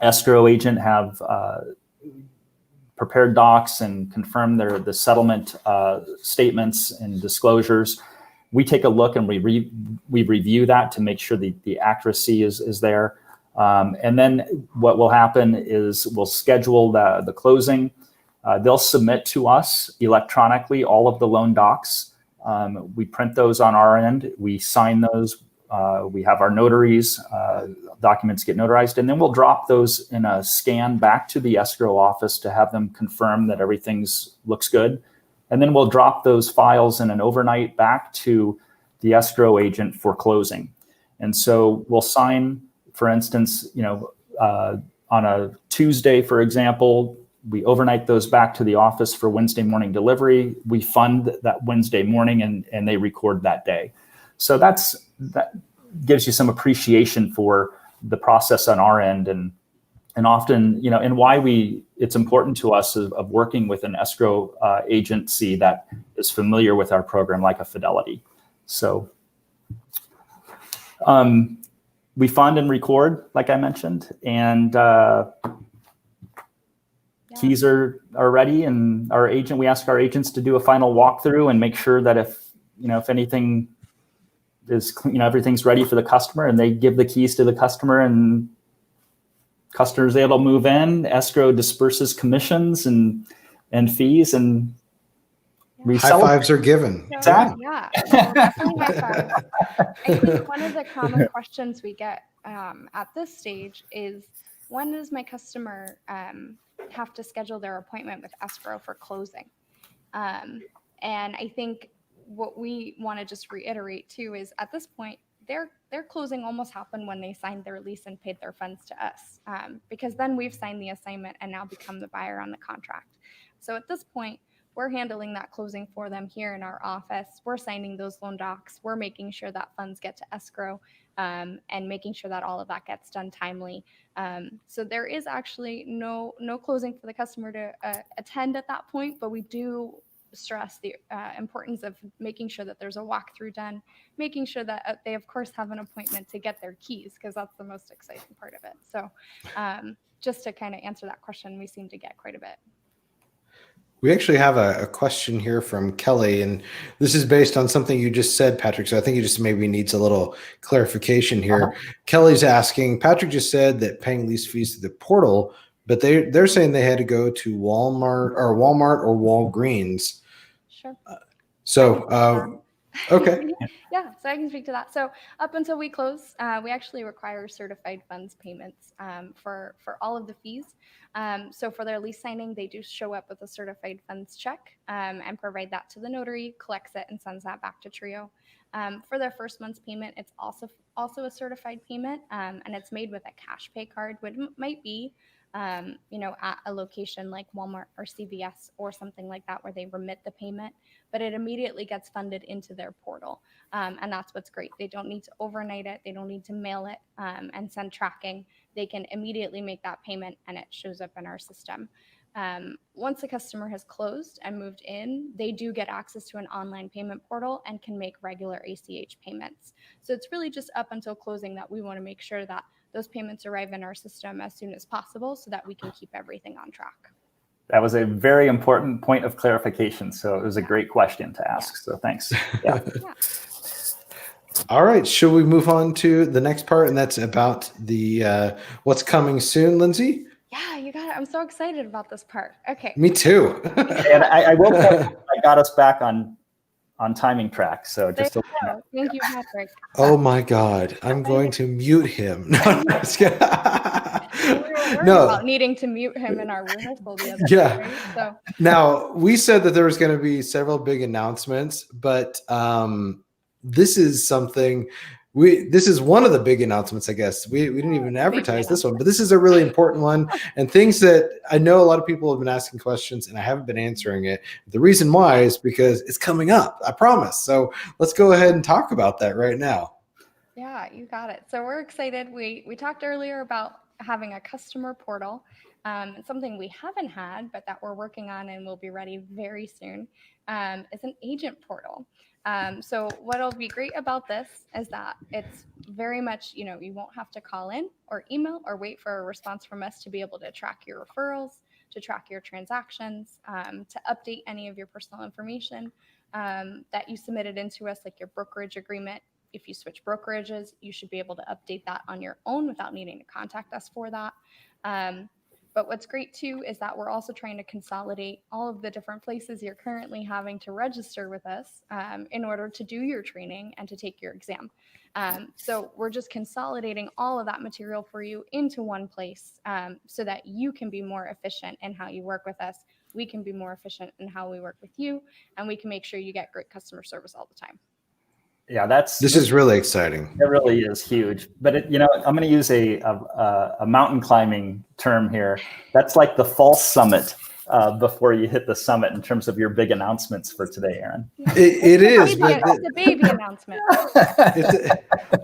escrow agent have prepared docs and confirmed the settlement statements and disclosures, we take a look and we review that to make sure the accuracy is there. And then what will happen is we'll schedule the closing. They'll submit to us electronically all of the loan docs. We print those on our end. We sign those. We have our notaries, documents get notarized, and then we'll drop those in a scan back to the escrow office to have them confirm that everything's looks good. And then we'll drop those files in an overnight back to the escrow agent for closing. And so we'll sign, for instance, on a Tuesday, for example, we overnight those back to the office for Wednesday morning delivery. We fund that Wednesday morning and they record that day. So that gives you some appreciation for the process on our end, and often, and why it's important to us of working with an escrow agency that is familiar with our program, like a Fidelity. So we fund and record, like I mentioned, and keys are ready, and we ask our agents to do a final walkthrough and make sure that if anything is, everything's ready for the customer, and they give the keys to the customer, and customer's able to move in. Escrow disperses commissions and fees, and we high fives are given. So, exactly. Yeah, definitely high fives. I think one of the common questions we get at this stage is, when does my customer have to schedule their appointment with escrow for closing? And I think what we want to just reiterate too is, at this point, their closing almost happened when they signed their lease and paid their funds to us, because then we've signed the assignment and now become the buyer on the contract. So at this point, we're handling that closing for them here in our office. We're signing those loan docs. We're making sure that funds get to escrow, and making sure that all of that gets done timely. So there is actually no closing for the customer to attend at that point, but we do stress the importance of making sure that there's a walkthrough done, making sure that they, of course, have an appointment to get their keys, because that's the most exciting part of it. So just to kind of answer that question, we seem to get quite a bit. We actually have a question here from Kelly, and this is based on something you just said, Patrick. So I think it just maybe needs a little clarification here. Kelly's asking, Patrick just said that paying lease fees through the portal, but they're saying they had to go to Walmart or Walgreens. Sure. Okay. Yeah, so I can speak to that. So up until we close, we actually require certified funds payments for all of the fees. So for their lease signing, they do show up with a certified funds check and provide that to the notary, collects it, and sends that back to Trio. For their first month's payment, it's also a certified payment, and it's made with a cash pay card, which might be at a location like Walmart or CVS or something like that, where they remit the payment, but it immediately gets funded into their portal. And that's what's great. They don't need to overnight it. They don't need to mail it and send tracking. They can immediately make that payment and it shows up in our system. Once the customer has closed and moved in, they do get access to an online payment portal and can make regular ACH payments. So it's really just up until closing that we want to make sure that those payments arrive in our system as soon as possible, so that we can keep everything on track. That was a very important point of clarification. So it was a great question to ask. So thanks. Yeah. All right. Should we move on to the next part? And that's about the what's coming soon, Lindsay? Yeah, you got it. I'm so excited about this part. Okay. Me too. And I will point out, I got us back on timing track. So There just you go. Thank you, Patrick. Oh my God. I'm going to mute him. No, I'm just kidding. We were worried No. about needing to mute him in our rehearsal the other Yeah. day, right? So Now, we said that there was going to be several big announcements, but this is something this is one of the big announcements, I guess. We didn't even advertise this one, but this is a really important one, and things that I know a lot of people have been asking questions and I haven't been answering it. The reason why is because it's coming up, I promise. So let's go ahead and talk about that right now. yeah, you got it. So we're excited. We talked earlier about having a customer portal. It's something we haven't had, but that we're working on and will be ready very soon. Is an agent portal. So what'll be great about this is that it's very much, you won't have to call in or email or wait for a response from us to be able to track your referrals, to track your transactions, to update any of your personal information that you submitted into us, like your brokerage agreement. If you switch brokerages, you should be able to update that on your own without needing to contact us for that. But what's great too is that we're also trying to consolidate all of the different places you're currently having to register with us in order to do your training and to take your exam. So we're just consolidating all of that material for you into one place so that you can be more efficient in how you work with us. We can be more efficient in how we work with you, and we can make sure you get great customer service all the time. Yeah, this is really exciting. It really is huge. But I'm going to use a mountain climbing term here. That's like the false summit before you hit the summit in terms of your big announcements for today, Aaron. It is. It's a baby announcement.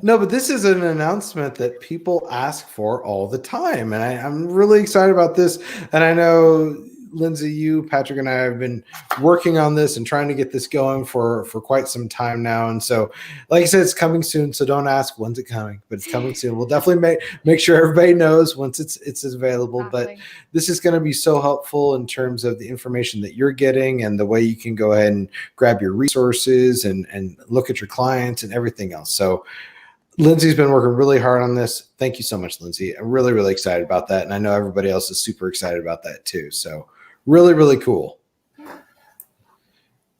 No, but this is an announcement that people ask for all the time, and I'm really excited about this. And I know, Lindsay, you, Patrick, and I have been working on this and trying to get this going for quite some time now. And so, like I said, it's coming soon. So don't ask when's it coming, but it's coming soon. We'll definitely make sure everybody knows once it's available. Exactly. But this is going to be so helpful in terms of the information that you're getting and the way you can go ahead and grab your resources and look at your clients and everything else. So Lindsay's been working really hard on this. Thank you so much, Lindsay. I'm really, really excited about that. And I know everybody else is super excited about that too. So really, really cool.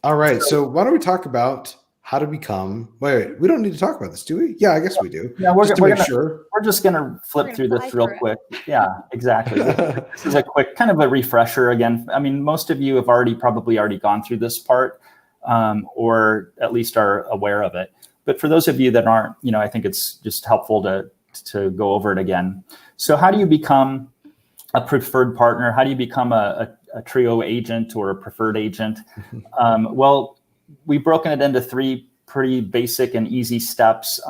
All right. So why don't we talk about how to become, wait, we don't need to talk about this, do we? Yeah, I guess we do. Yeah, we're just going to flip through this real quick. Yeah, exactly. This is a quick kind of a refresher again. I mean, most of you have probably already gone through this part or at least are aware of it. But for those of you that aren't, I think it's just helpful to go over it again. So how do you become a preferred partner? How do you become a Trio agent or a preferred agent? Well, we've broken it into 3 pretty basic and easy steps.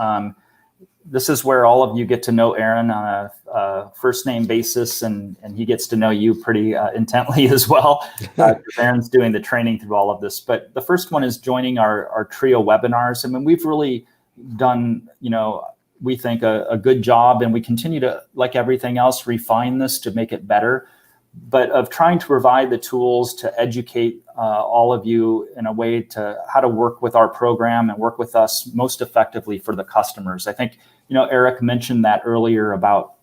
This is where all of you get to know Aaron on a first name basis, and he gets to know you pretty intently as well. Aaron's doing the training through all of this. But the first one is joining our Trio webinars. I mean, we've really done, we think a good job, and we continue to, like everything else, refine this to make it better, but of trying to provide the tools to educate all of you in a way to how to work with our program and work with us most effectively for the customers. I think, Eric mentioned that earlier about,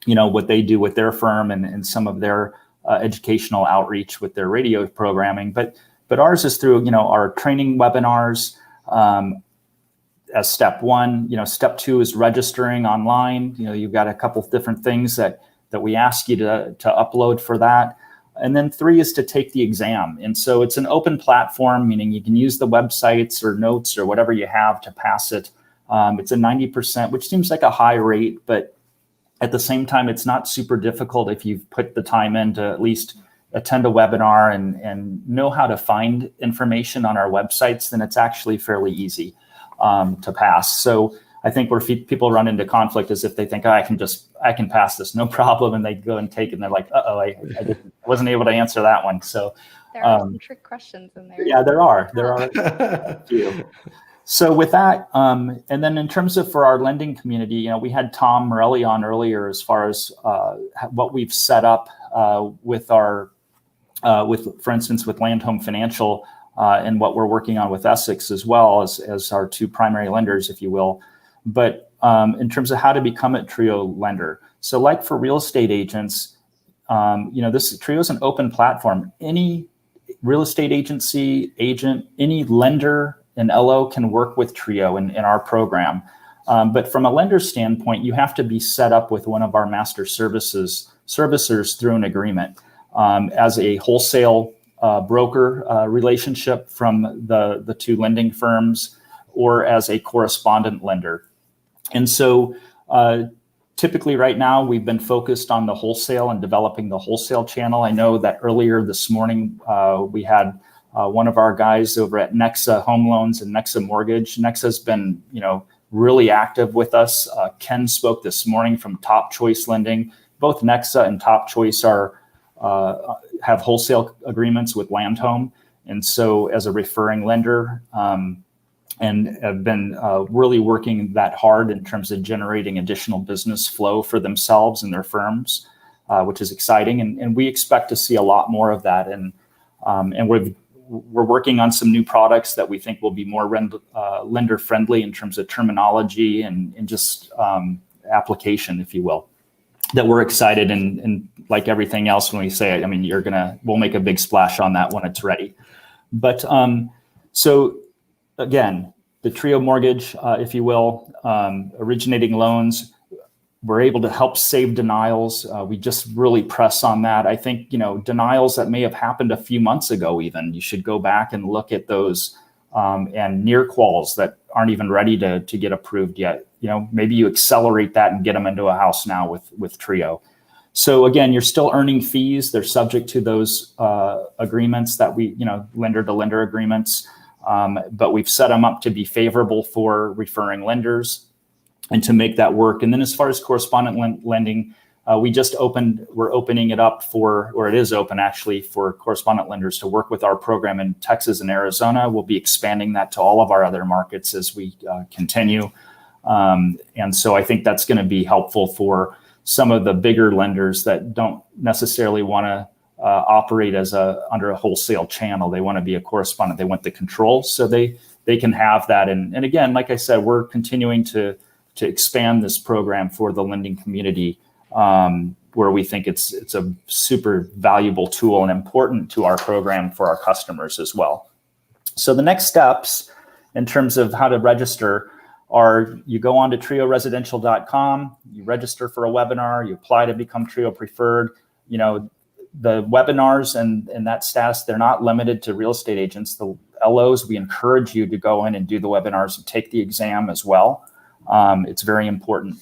what they do with their firm and some of their educational outreach with their radio programming, but ours is through, our training webinars, as step 1. Step 2 is registering online. You've got a couple of different things that we ask you to upload for that. And then 3 is to take the exam. And so it's an open platform, meaning you can use the websites or notes or whatever you have to pass it. It's a 90%, which seems like a high rate, but at the same time, it's not super difficult if you've put the time in to at least attend a webinar and know how to find information on our websites. Then it's actually fairly easy to pass. So I think where people run into conflict is if they think, I can pass this, no problem, and they go and take it, and they're like, I wasn't able to answer that one. So there are some trick questions in there. Yeah, there are a few. So with that, and then in terms of for our lending community, we had Tom Morelli on earlier as far as what we've set up with our, for instance, with Land Home Financial. and what we're working on with Essex as well as our two primary lenders, if you will. But in terms of how to become a TRIO lender. So like for real estate agents, this TRIO is an open platform. Any real estate agency, agent, any lender and LO can work with TRIO in our program. But from a lender standpoint, you have to be set up with one of our master servicers through an agreement as a wholesale broker relationship from the two lending firms, or as a correspondent lender. And so typically right now we've been focused on the wholesale and developing the wholesale channel. I know that earlier this morning we had one of our guys over at Nexa Home Loans and Nexa Mortgage. Nexa's been, really active with us. Ken spoke this morning from Top Choice Lending. Both Nexa and Top Choice have wholesale agreements with Land Home, and so as a referring lender, and have been really working that hard in terms of generating additional business flow for themselves and their firms, which is exciting. And we expect to see a lot more of that. And we're working on some new products that we think will be more lender friendly in terms of terminology and just application, if you will, that we're excited. And like everything else, when we say it, we'll make a big splash on that when it's ready. But so again, the TRIO mortgage, if you will, originating loans, we're able to help save denials. We just really press on that. I think, denials that may have happened a few months ago, even, you should go back and look at those and near quals that aren't even ready to get approved yet. Maybe you accelerate that and get them into a house now with TRIO. So again, you're still earning fees. They're subject to those agreements that we, lender to lender agreements. But we've set them up to be favorable for referring lenders and to make that work. And then as far as correspondent lending, we're opening it up it is open actually for correspondent lenders to work with our program in Texas and Arizona. We'll be expanding that to all of our other markets as we continue. And so I think that's going to be helpful for some of the bigger lenders that don't necessarily want to operate under a wholesale channel. They want to be a correspondent. They want the control, so they can have that. And again, like I said, we're continuing to expand this program for the lending community, where we think it's a super valuable tool and important to our program for our customers as well. So the next steps in terms of how to register are you go on to trioresidential.com, you register for a webinar, you apply to become TRIO Preferred. The webinars and that status, they're not limited to real estate agents. The LOs, we encourage you to go in and do the webinars and take the exam as well. It's very important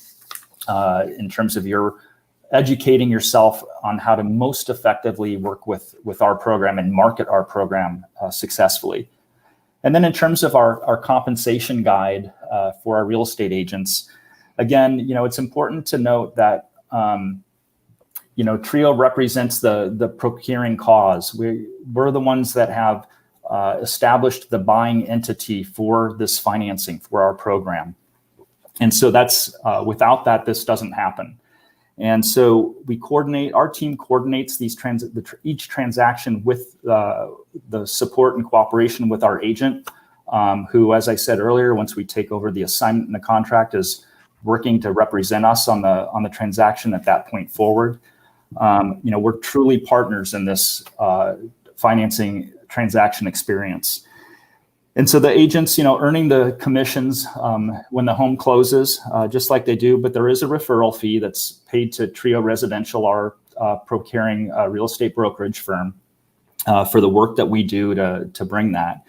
in terms of your educating yourself on how to most effectively work with our program and market our program successfully. And then in terms of our compensation guide for our real estate agents, again, it's important to note that TRIO represents the procuring cause. We're the ones that have established the buying entity for this financing for our program. And so that's without that, this doesn't happen. And so our team coordinates each transaction with the support and cooperation with our agent, who, as I said earlier, once we take over the assignment and the contract, is working to represent us on the transaction at that point forward. We're truly partners in this financing transaction experience. And so the agents, earning the commissions when the home closes, just like they do, but there is a referral fee that's paid to TRIO Residential, our procuring real estate brokerage firm, for the work that we do to bring that.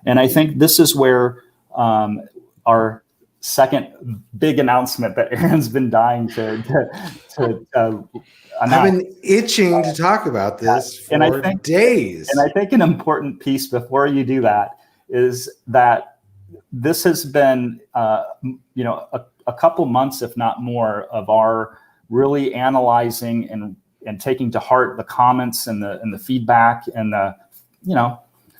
And I think this is where our second big announcement that Aaron's been dying to I've been itching to talk about this for days. And I think an important piece before you do that is that this has been, a couple months, if not more, of our really analyzing and taking to heart the comments and the feedback and the,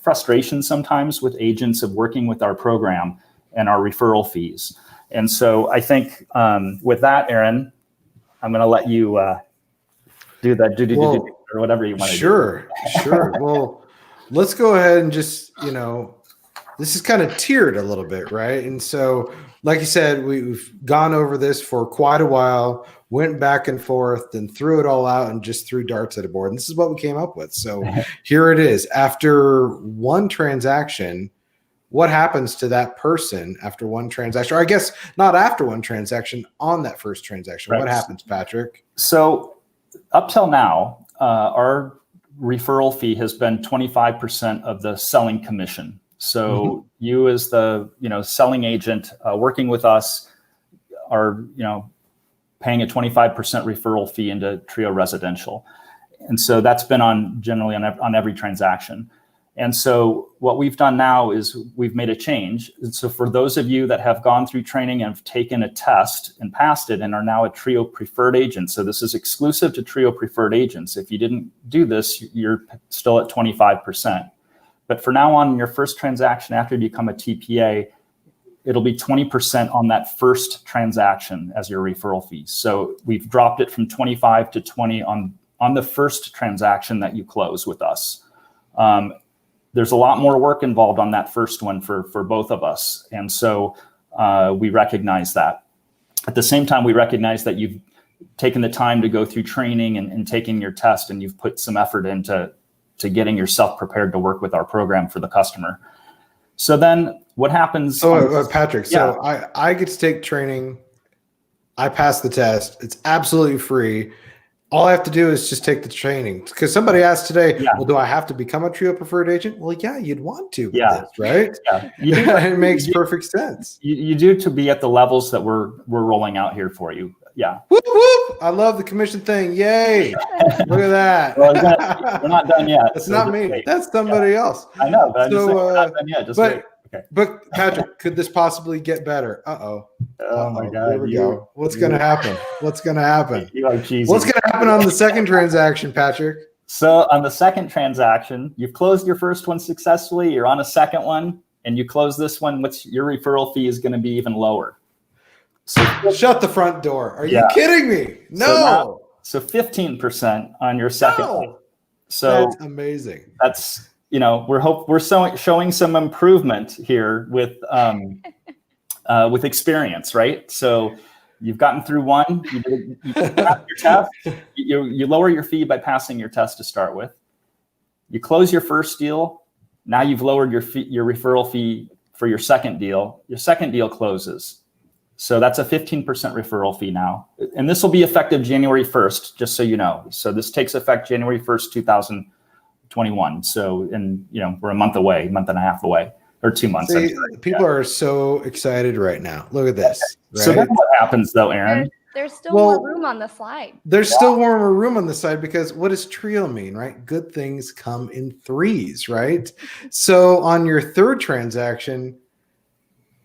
frustration sometimes with agents of working with our program and our referral fees. And so I think with that, Aaron, I'm going to let you do that or whatever you want to do. Sure. Well, let's go ahead and just, this is kind of tiered a little bit, right? And so, like you said, we've gone over this for quite a while, went back and forth, and threw it all out and just threw darts at a board. And this is what we came up with. So here it is. After one transaction, what happens to that person after one transaction? Or I guess not after one transaction, on that first transaction. Right. What happens, Patrick? So up till now, our referral fee has been 25% of the selling commission. So you as the selling agent working with us are paying a 25% referral fee into Trio Residential. And so that's been generally on every transaction. And so what we've done now is we've made a change. And so for those of you that have gone through training and have taken a test and passed it and are now a Trio preferred agent, so this is exclusive to Trio preferred agents. If you didn't do this, you're still at 25%. But for now on, your first transaction after you become a TPA, it'll be 20% on that first transaction as your referral fee. So we've dropped it from 25 to 20 on the first transaction that you close with us. There's a lot more work involved on that first one for both of us. And so we recognize that. At the same time, we recognize that you've taken the time to go through training and taking your test, and you've put some effort into getting yourself prepared to work with our program for the customer. So then what happens? Patrick, so I get to take training. I pass the test. It's absolutely free. All I have to do is just take the training. Because somebody asked today, well, do I have to become a Trio preferred agent? Well, yeah, you'd want to. This, right? Yeah. It makes perfect sense. You do to be at the levels that we're rolling out here for you. Yeah. Whoop, whoop. I love the commission thing. Yay. Look at that. Well, we're not done yet. That's not me. Wait. That's somebody else. I know, but I'm just saying we're not done yet. Just wait. Okay. But Patrick, could this possibly get better? Oh my God. Here we go. What's going to happen? What's going to happen? You are cheesy. What's going to happen on the second transaction, Patrick? So on the second transaction, you've closed your first one successfully. You're on a second one, and you close this one. Your referral fee is going to be even lower. So shut the front door. Are you kidding me? No. So 15% on your second one. So that's amazing. That's we're showing some improvement here with experience, right? So you've gotten through one. You passed your test. You lower your fee by passing your test to start with. You close your first deal. Now you've lowered your referral fee for your second deal. Your second deal closes. So that's a 15% referral fee now. And this will be effective January 1st, just so you know. So this takes effect January 1st, 2021. So, we're a month and a half away, or 2 months. See, people are so excited right now. Look at this. Right? So then what happens though, Aaron? There's still more room on the slide. There's still more room on the side, because what does TRIO mean, right? Good things come in threes, right? So on your third transaction,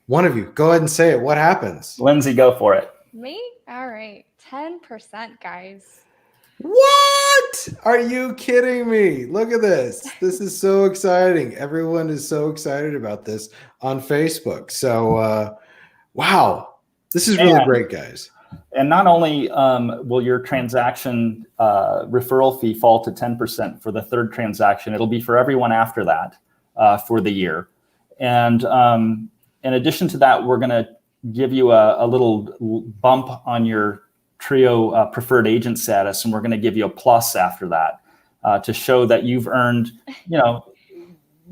one of you, go ahead and say it. What happens? Lindsay, go for it. Me? All right. 10%, guys. What? Are you kidding me? Look at this. This is so exciting. Everyone is so excited about this on Facebook. So, wow. This is really great, guys. And not only will your transaction referral fee fall to 10% for the third transaction, it'll be for everyone after that for the year. And in addition to that, we're going to give you a little bump on your Trio preferred agent status, and we're going to give you a plus after that to show that you've earned,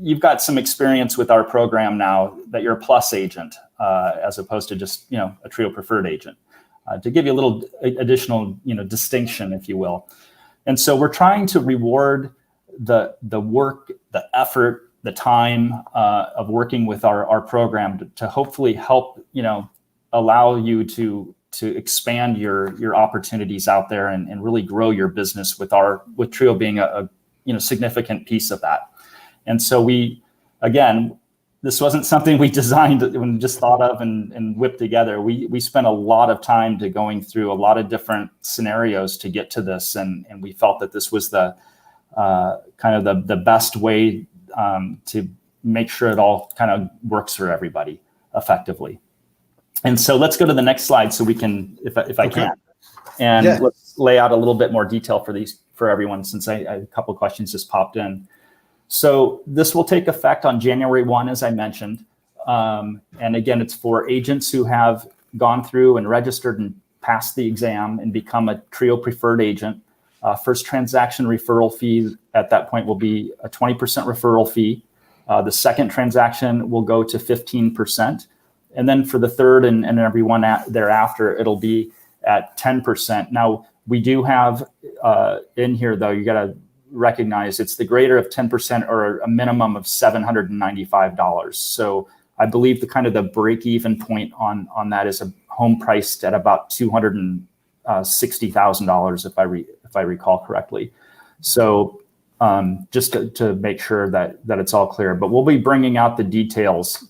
you've got some experience with our program now, that you're a plus agent as opposed to just, a Trio preferred agent, to give you a little additional, distinction, if you will. And so we're trying to reward the work, the effort, the time of working with our program to hopefully help, allow you to expand your opportunities out there and really grow your business with Trio being a significant piece of that. And so this wasn't something we designed and just thought of and whipped together. We spent a lot of time going through a lot of different scenarios to get to this, and we felt that this was the kind of the best way to make sure it all kind of works for everybody effectively. And so let's go to the next slide so we can, if I can, and let's lay out a little bit more detail for everyone, since a couple of questions just popped in. So this will take effect on January 1, as I mentioned. And again, it's for agents who have gone through and registered and passed the exam and become a TRIO preferred agent. First transaction referral fee at that point will be a 20% referral fee. The second transaction will go to 15%. And then for the third and everyone thereafter, it'll be at 10%. Now, we do have in here, though, you got to recognize it's the greater of 10% or a minimum of $795. So I believe the break-even point on that is a home priced at about $260,000, if I recall correctly. So just to make sure that it's all clear, but we'll be bringing out the details,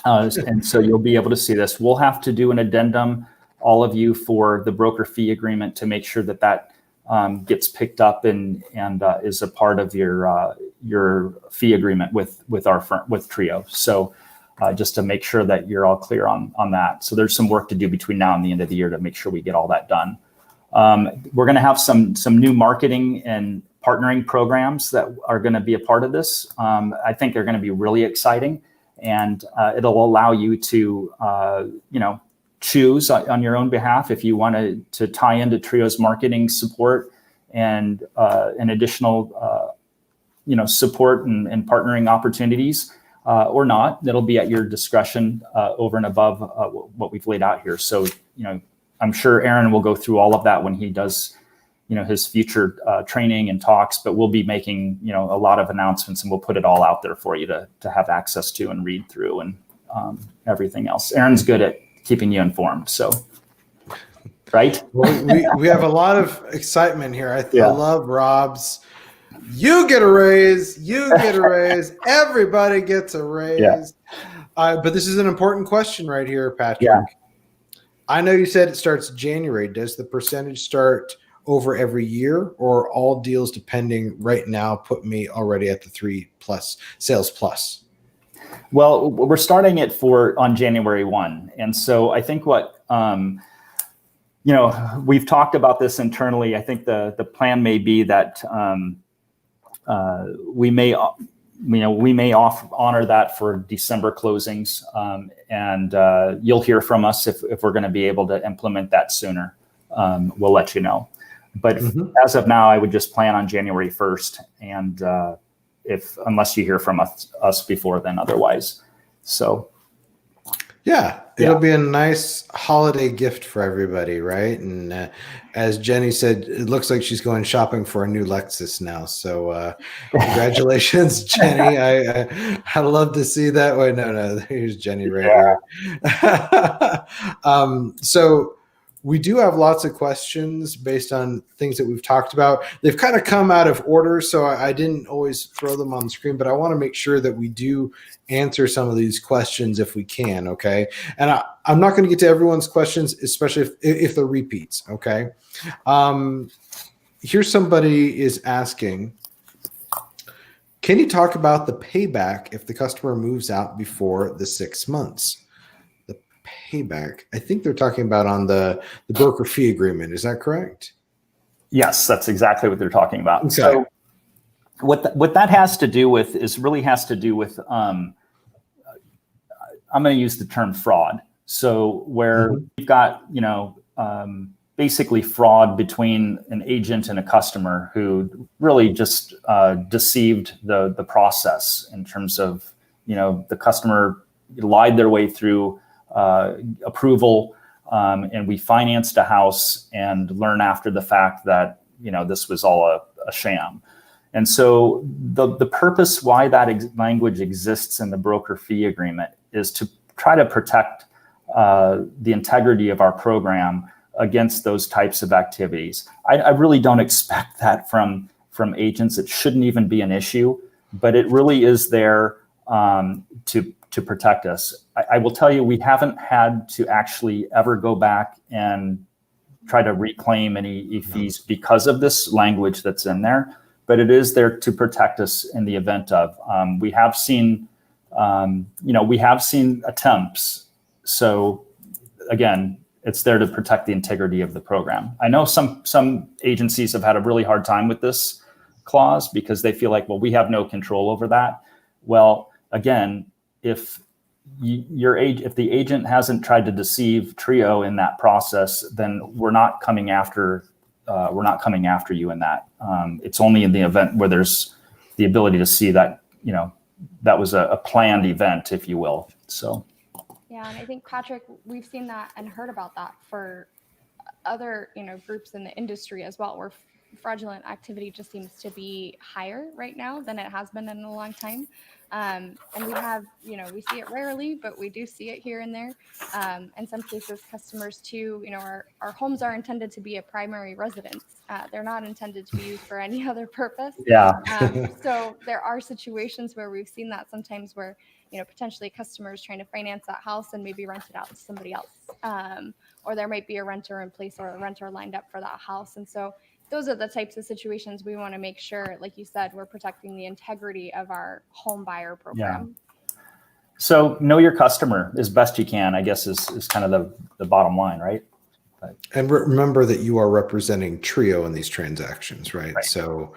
and so you'll be able to see this. We'll have to do an addendum, all of you, for the broker fee agreement to make sure that gets picked up and is a part of your fee agreement with our firm, with TRIO. So just to make sure that you're all clear on that. So there's some work to do between now and the end of the year to make sure we get all that done. We're going to have some new marketing and partnering programs that are going to be a part of this. I think they're going to be really exciting, and it'll allow you to choose on your own behalf if you want to tie into TRIO's marketing support and additional support and partnering opportunities or not. That'll be at your discretion over and above what we've laid out here. So I'm sure Aaron will go through all of that when he does his future training and talks, but we'll be making a lot of announcements, and we'll put it all out there for you to have access to and read through and everything else. Aaron's good at keeping you informed, so right. Well, we have a lot of excitement here. I love Rob's. You get a raise. You get a raise. Everybody gets a raise. Yeah. But this is an important question right here, Patrick. Yeah. I know you said it starts January. Does the percentage start over every year, or all deals depending right now put me already at the 3+ sales plus? Well, we're starting it on January 1. And so I think what, we've talked about this internally. I think the plan may be that we may honor that for December closings. And you'll hear from us if we're going to be able to implement that sooner. We'll let you know. But as of now, I would just plan on January 1st. And unless you hear from us before then, otherwise. So, yeah, it'll be a nice holiday gift for everybody, right? And as Jenny said, it looks like she's going shopping for a new Lexus now. So congratulations, Jenny. I'd love to see that. Wait, no, here's Jenny right here. So we do have lots of questions based on things that we've talked about. They've kind of come out of order, so I didn't always throw them on the screen, but I want to make sure that we do answer some of these questions if we can, okay? And I'm not going to get to everyone's questions, especially if they're repeats, okay? Here's somebody is asking, can you talk about the payback if the customer moves out before the 6 months? Payback. I think they're talking about on the broker fee agreement. Is that correct? Yes, that's exactly what they're talking about. Okay. So what that has to do with I'm going to use the term fraud. So where we've got, basically fraud between an agent and a customer who really just deceived the process in terms of, the customer lied their way through approval, and we financed a house and learn after the fact that this was all a sham. And so the purpose why that language exists in the broker fee agreement is to try to protect the integrity of our program against those types of activities. I really don't expect that from agents. It shouldn't even be an issue, but it really is there to protect us. I will tell you, we haven't had to actually ever go back and try to reclaim any fees because of this language that's in there, but it is there to protect us in the event of. We have seen, attempts. So again, it's there to protect the integrity of the program. I know some agencies have had a really hard time with this, clause because they feel like, well, we have no control over that. Well, again, if the agent hasn't tried to deceive Trio in that process, then we're not coming after you in that. It's only in the event where there's the ability to see that, that was a planned event, if you will. So. Yeah, and I think, Patrick, we've seen that and heard about that for other, groups in the industry as well, where fraudulent activity just seems to be higher right now than it has been in a long time. And we have, we see it rarely, but we do see it here and there. In some cases, customers too, our homes are intended to be a primary residence. They're not intended to be used for any other purpose. Yeah. So there are situations where we've seen that sometimes where, potentially customers trying to finance that house and maybe rent it out to somebody else. Or there might be a renter in place or a renter lined up for that house. And so those are the types of situations we want to make sure, like you said, we're protecting the integrity of our home buyer program. Yeah. So know your customer as best you can, I guess, is kind of the bottom line, right? But, and remember that you are representing Trio in these transactions, right? So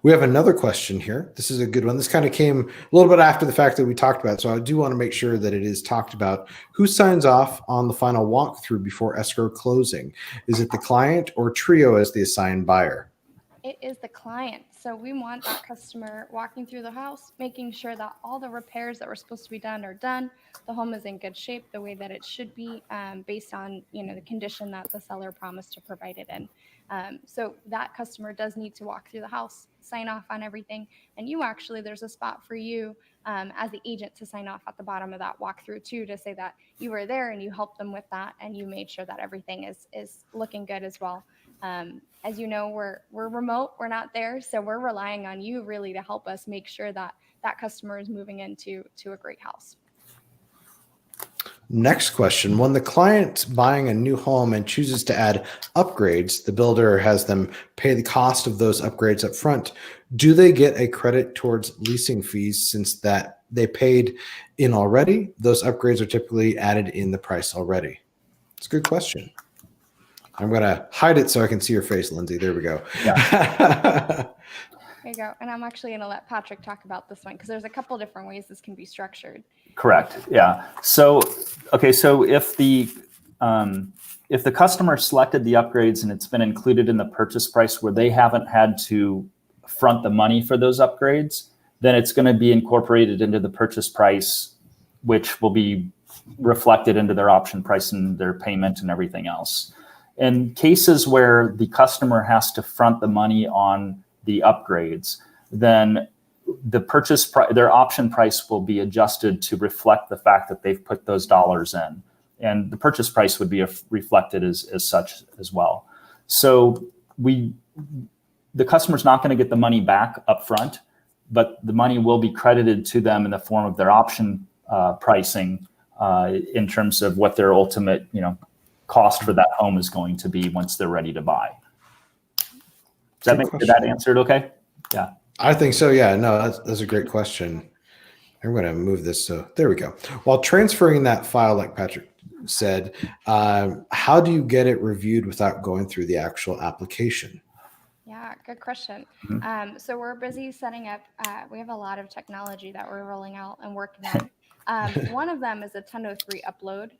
we have another question here. This is a good one. This kind of came a little bit after the fact that we talked about it. So I do want to make sure that it is talked about. Who signs off on the final walkthrough before escrow closing? Is it the client or Trio as the assigned buyer? It is the client. So we want that customer walking through the house, making sure that all the repairs that were supposed to be done are done. The home is in good shape, the way that it should be, based on, the condition that the seller promised to provide it in. So that customer does need to walk through the house, sign off on everything. And there's a spot for you as the agent to sign off at the bottom of that walkthrough too, to say that you were there and you helped them with that and you made sure that everything is looking good as well. As you know, we're remote, we're not there. So we're relying on you really to help us make sure that that customer is moving into a great house. Next question. When the client's buying a new home and chooses to add upgrades, the builder has them pay the cost of those upgrades up front. Do they get a credit towards leasing fees since that they paid in already? Those upgrades are typically added in the price already. It's a good question. I'm going to hide it so I can see your face, Lindsay. There we go. Yeah. There you go. And I'm actually going to let Patrick talk about this one because there's a couple different ways this can be structured. Correct. Yeah. So, okay. So if the customer selected the upgrades and it's been included in the purchase price where they haven't had to front the money for those upgrades, then it's going to be incorporated into the purchase price, which will be reflected into their option price and their payment and everything else. In cases where the customer has to front the money on the upgrades, then the purchase price, their option price will be adjusted to reflect the fact that they've put those dollars in, and the purchase price would be reflected as such as well. So the customer's not going to get the money back up front, but the money will be credited to them in the form of their option pricing in terms of what their ultimate, cost for that home is going to be once they're ready to buy. Did that answer it okay? Yeah. I think so. Yeah, no, that's a great question. I'm going to move this. So there we go. While transferring that file, like Patrick said, how do you get it reviewed without going through the actual application? Yeah, good question. Mm-hmm. So we're busy setting up. We have a lot of technology that we're rolling out and working on. One of them is a 1003 upload,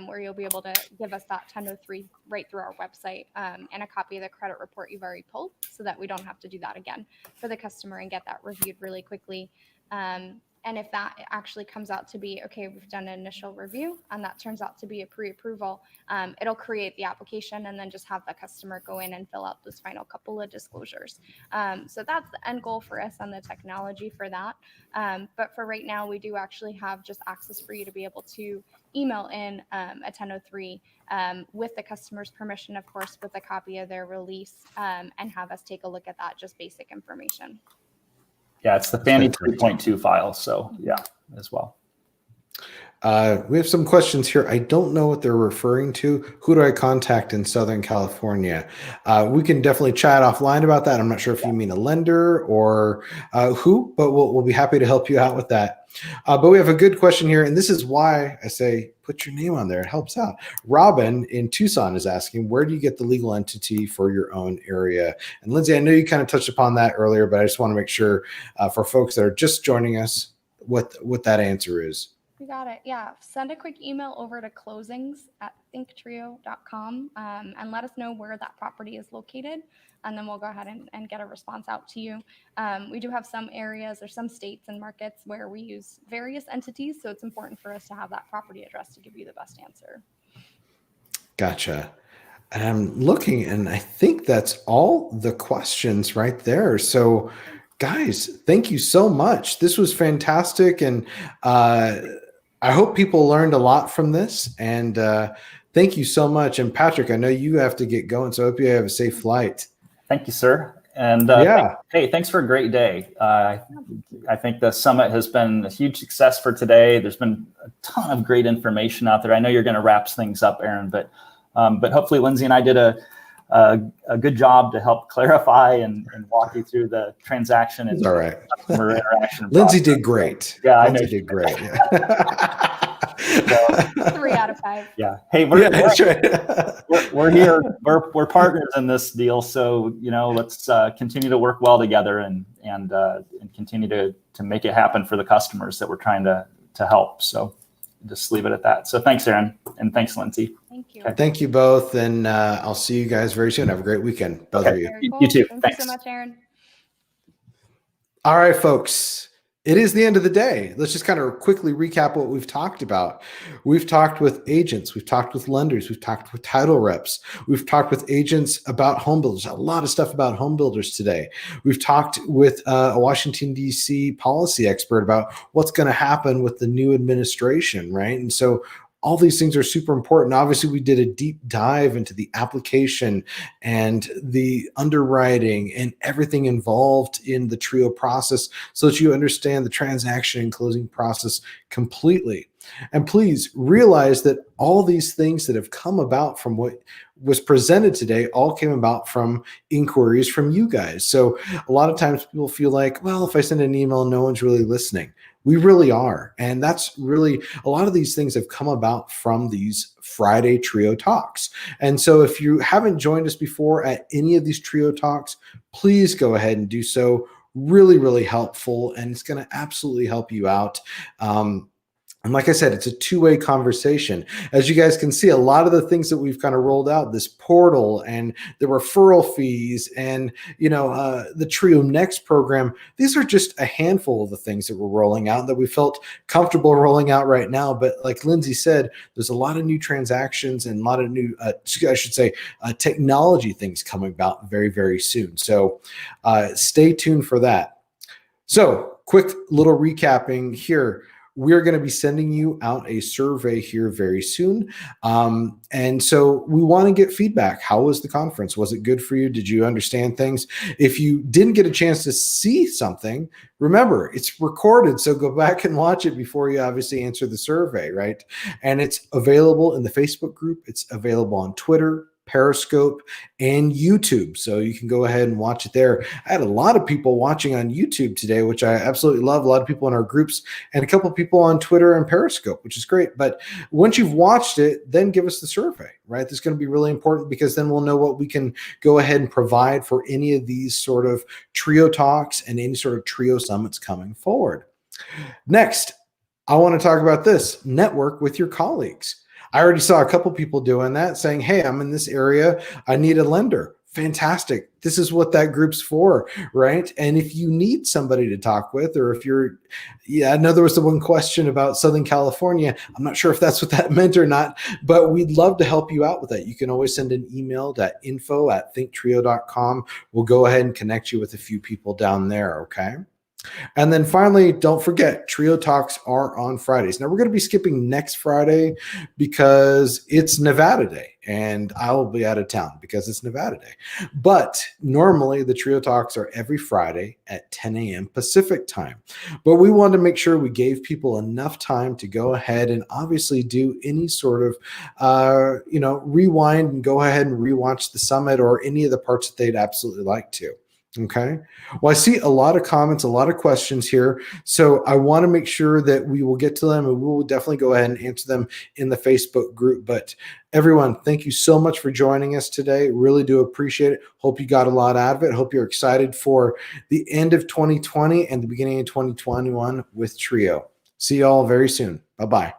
where you'll be able to give us that 1003 right through our website, and a copy of the credit report you've already pulled so that we don't have to do that again for the customer and get that reviewed really quickly. And if that actually comes out to be, okay, we've done an initial review and that turns out to be a pre-approval, it'll create the application and then just have the customer go in and fill out those final couple of disclosures. So that's the end goal for us on the technology for that. But for right now, we do actually have just access for you to be able to email in a 1003 with the customer's permission, of course, with a copy of their release, and have us take a look at that, just basic information. Yeah, it's the Fannie 3.2 file. So yeah, as well. We have some questions here. I don't know what they're referring to. Who do I contact in Southern California? We can definitely chat offline about that. I'm not sure if you mean a lender or who, but we'll be happy to help you out with that. But we have a good question here, and this is why I say put your name on there. It helps out. Robin in Tucson is asking, where do you get the legal entity for your own area? And Lindsay, I know you kind of touched upon that earlier, but I just want to make sure for folks that are just joining us what that answer is. You got it. Yeah. Send a quick email over to closings@thinktrio.com and let us know where that property is located. And then we'll go ahead and get a response out to you. We do have some areas or some states and markets where we use various entities. So it's important for us to have that property address to give you the best answer. Gotcha. I'm looking, and I think that's all the questions right there. So guys, thank you so much. This was fantastic. And I hope people learned a lot from this, and thank you so much. And Patrick, I know you have to get going, so I hope you have a safe flight. Thank you, sir. And hey, thanks for a great day. I think the summit has been a huge success for today. There's been a ton of great information out there. I know you're going to wrap things up, Aaron, but hopefully Lindsay and I did a good job to help clarify and walk you through the transaction and all right. customer interaction. Lindsay did great. Yeah, Lindsay did great. Yeah. So, 3 out of 5. Yeah. Hey, we're right. we're here. We're partners in this deal. So, let's continue to work well together and continue to make it happen for the customers that we're trying to help. So just leave it at that. So thanks, Aaron. And thanks, Lindsay. Thank you. Okay. Thank you both. And I'll see you guys very soon. Have a great weekend. Both of you. Very cool. You too. Thank Thanks you so much, Aaron. All right, folks. It is the end of the day. Let's just kind of quickly recap what we've talked about. We've talked with agents. We've talked with lenders. We've talked with title reps. We've talked with agents about home builders. A lot of stuff about home builders today. We've talked with a Washington, D.C. policy expert about what's going to happen with the new administration, right? And so all these things are super important. Obviously, we did a deep dive into the application and the underwriting and everything involved in the TRIO process so that you understand the transaction and closing process completely. And please realize that all these things that have come about from what was presented today all came about from inquiries from you guys. So a lot of times people feel like, well, if I send an email, no one's really listening. We really are. And that's really, a lot of these things have come about from these Friday TRIO talks. And so if you haven't joined us before at any of these TRIO talks, please go ahead and do so. Really, really helpful. And it's going to absolutely help you out. And like I said, it's a two-way conversation. As you guys can see, a lot of the things that we've kind of rolled out, this portal and the referral fees and, the TRIO Next program, these are just a handful of the things that we're rolling out that we felt comfortable rolling out right now. But like Lindsay said, there's a lot of new transactions and a lot of new, technology things coming about very, very soon. So stay tuned for that. So quick little recapping here. We're going to be sending you out a survey here very soon. And so we want to get feedback. How was the conference? Was it good for you? Did you understand things? If you didn't get a chance to see something, remember, it's recorded. So go back and watch it before you obviously answer the survey, right? And it's available in the Facebook group. It's available on Twitter, Periscope, and YouTube. So you can go ahead and watch it there. I had a lot of people watching on YouTube today, which I absolutely love. A lot of people in our groups and a couple of people on Twitter and Periscope, which is great. But once you've watched it, then give us the survey, right? This is going to be really important because then we'll know what we can go ahead and provide for any of these sort of TRIO talks and any sort of TRIO summits coming forward. Next, I want to talk about this. Network with your colleagues. I already saw a couple people doing that, saying, hey, I'm in this area. I need a lender. Fantastic. This is what that group's for, right? And if you need somebody to talk with, or if I know there was the one question about Southern California. I'm not sure if that's what that meant or not, but we'd love to help you out with that. You can always send an email to info@thinktrio.com. We'll go ahead and connect you with a few people down there, okay? And then finally, don't forget, Trio Talks are on Fridays. Now, we're going to be skipping next Friday because it's Nevada Day, and I will be out of town because it's Nevada Day. But normally, the Trio Talks are every Friday at 10 a.m. Pacific time. But we wanted to make sure we gave people enough time to go ahead and obviously do any sort of, rewind and go ahead and rewatch the summit or any of the parts that they'd absolutely like to. Okay. Well, I see a lot of comments, a lot of questions here. So I want to make sure that we will get to them, and we will definitely go ahead and answer them in the Facebook group. But everyone, thank you so much for joining us today. Really do appreciate it. Hope you got a lot out of it. Hope you're excited for the end of 2020 and the beginning of 2021 with Trio. See you all very soon. Bye-bye.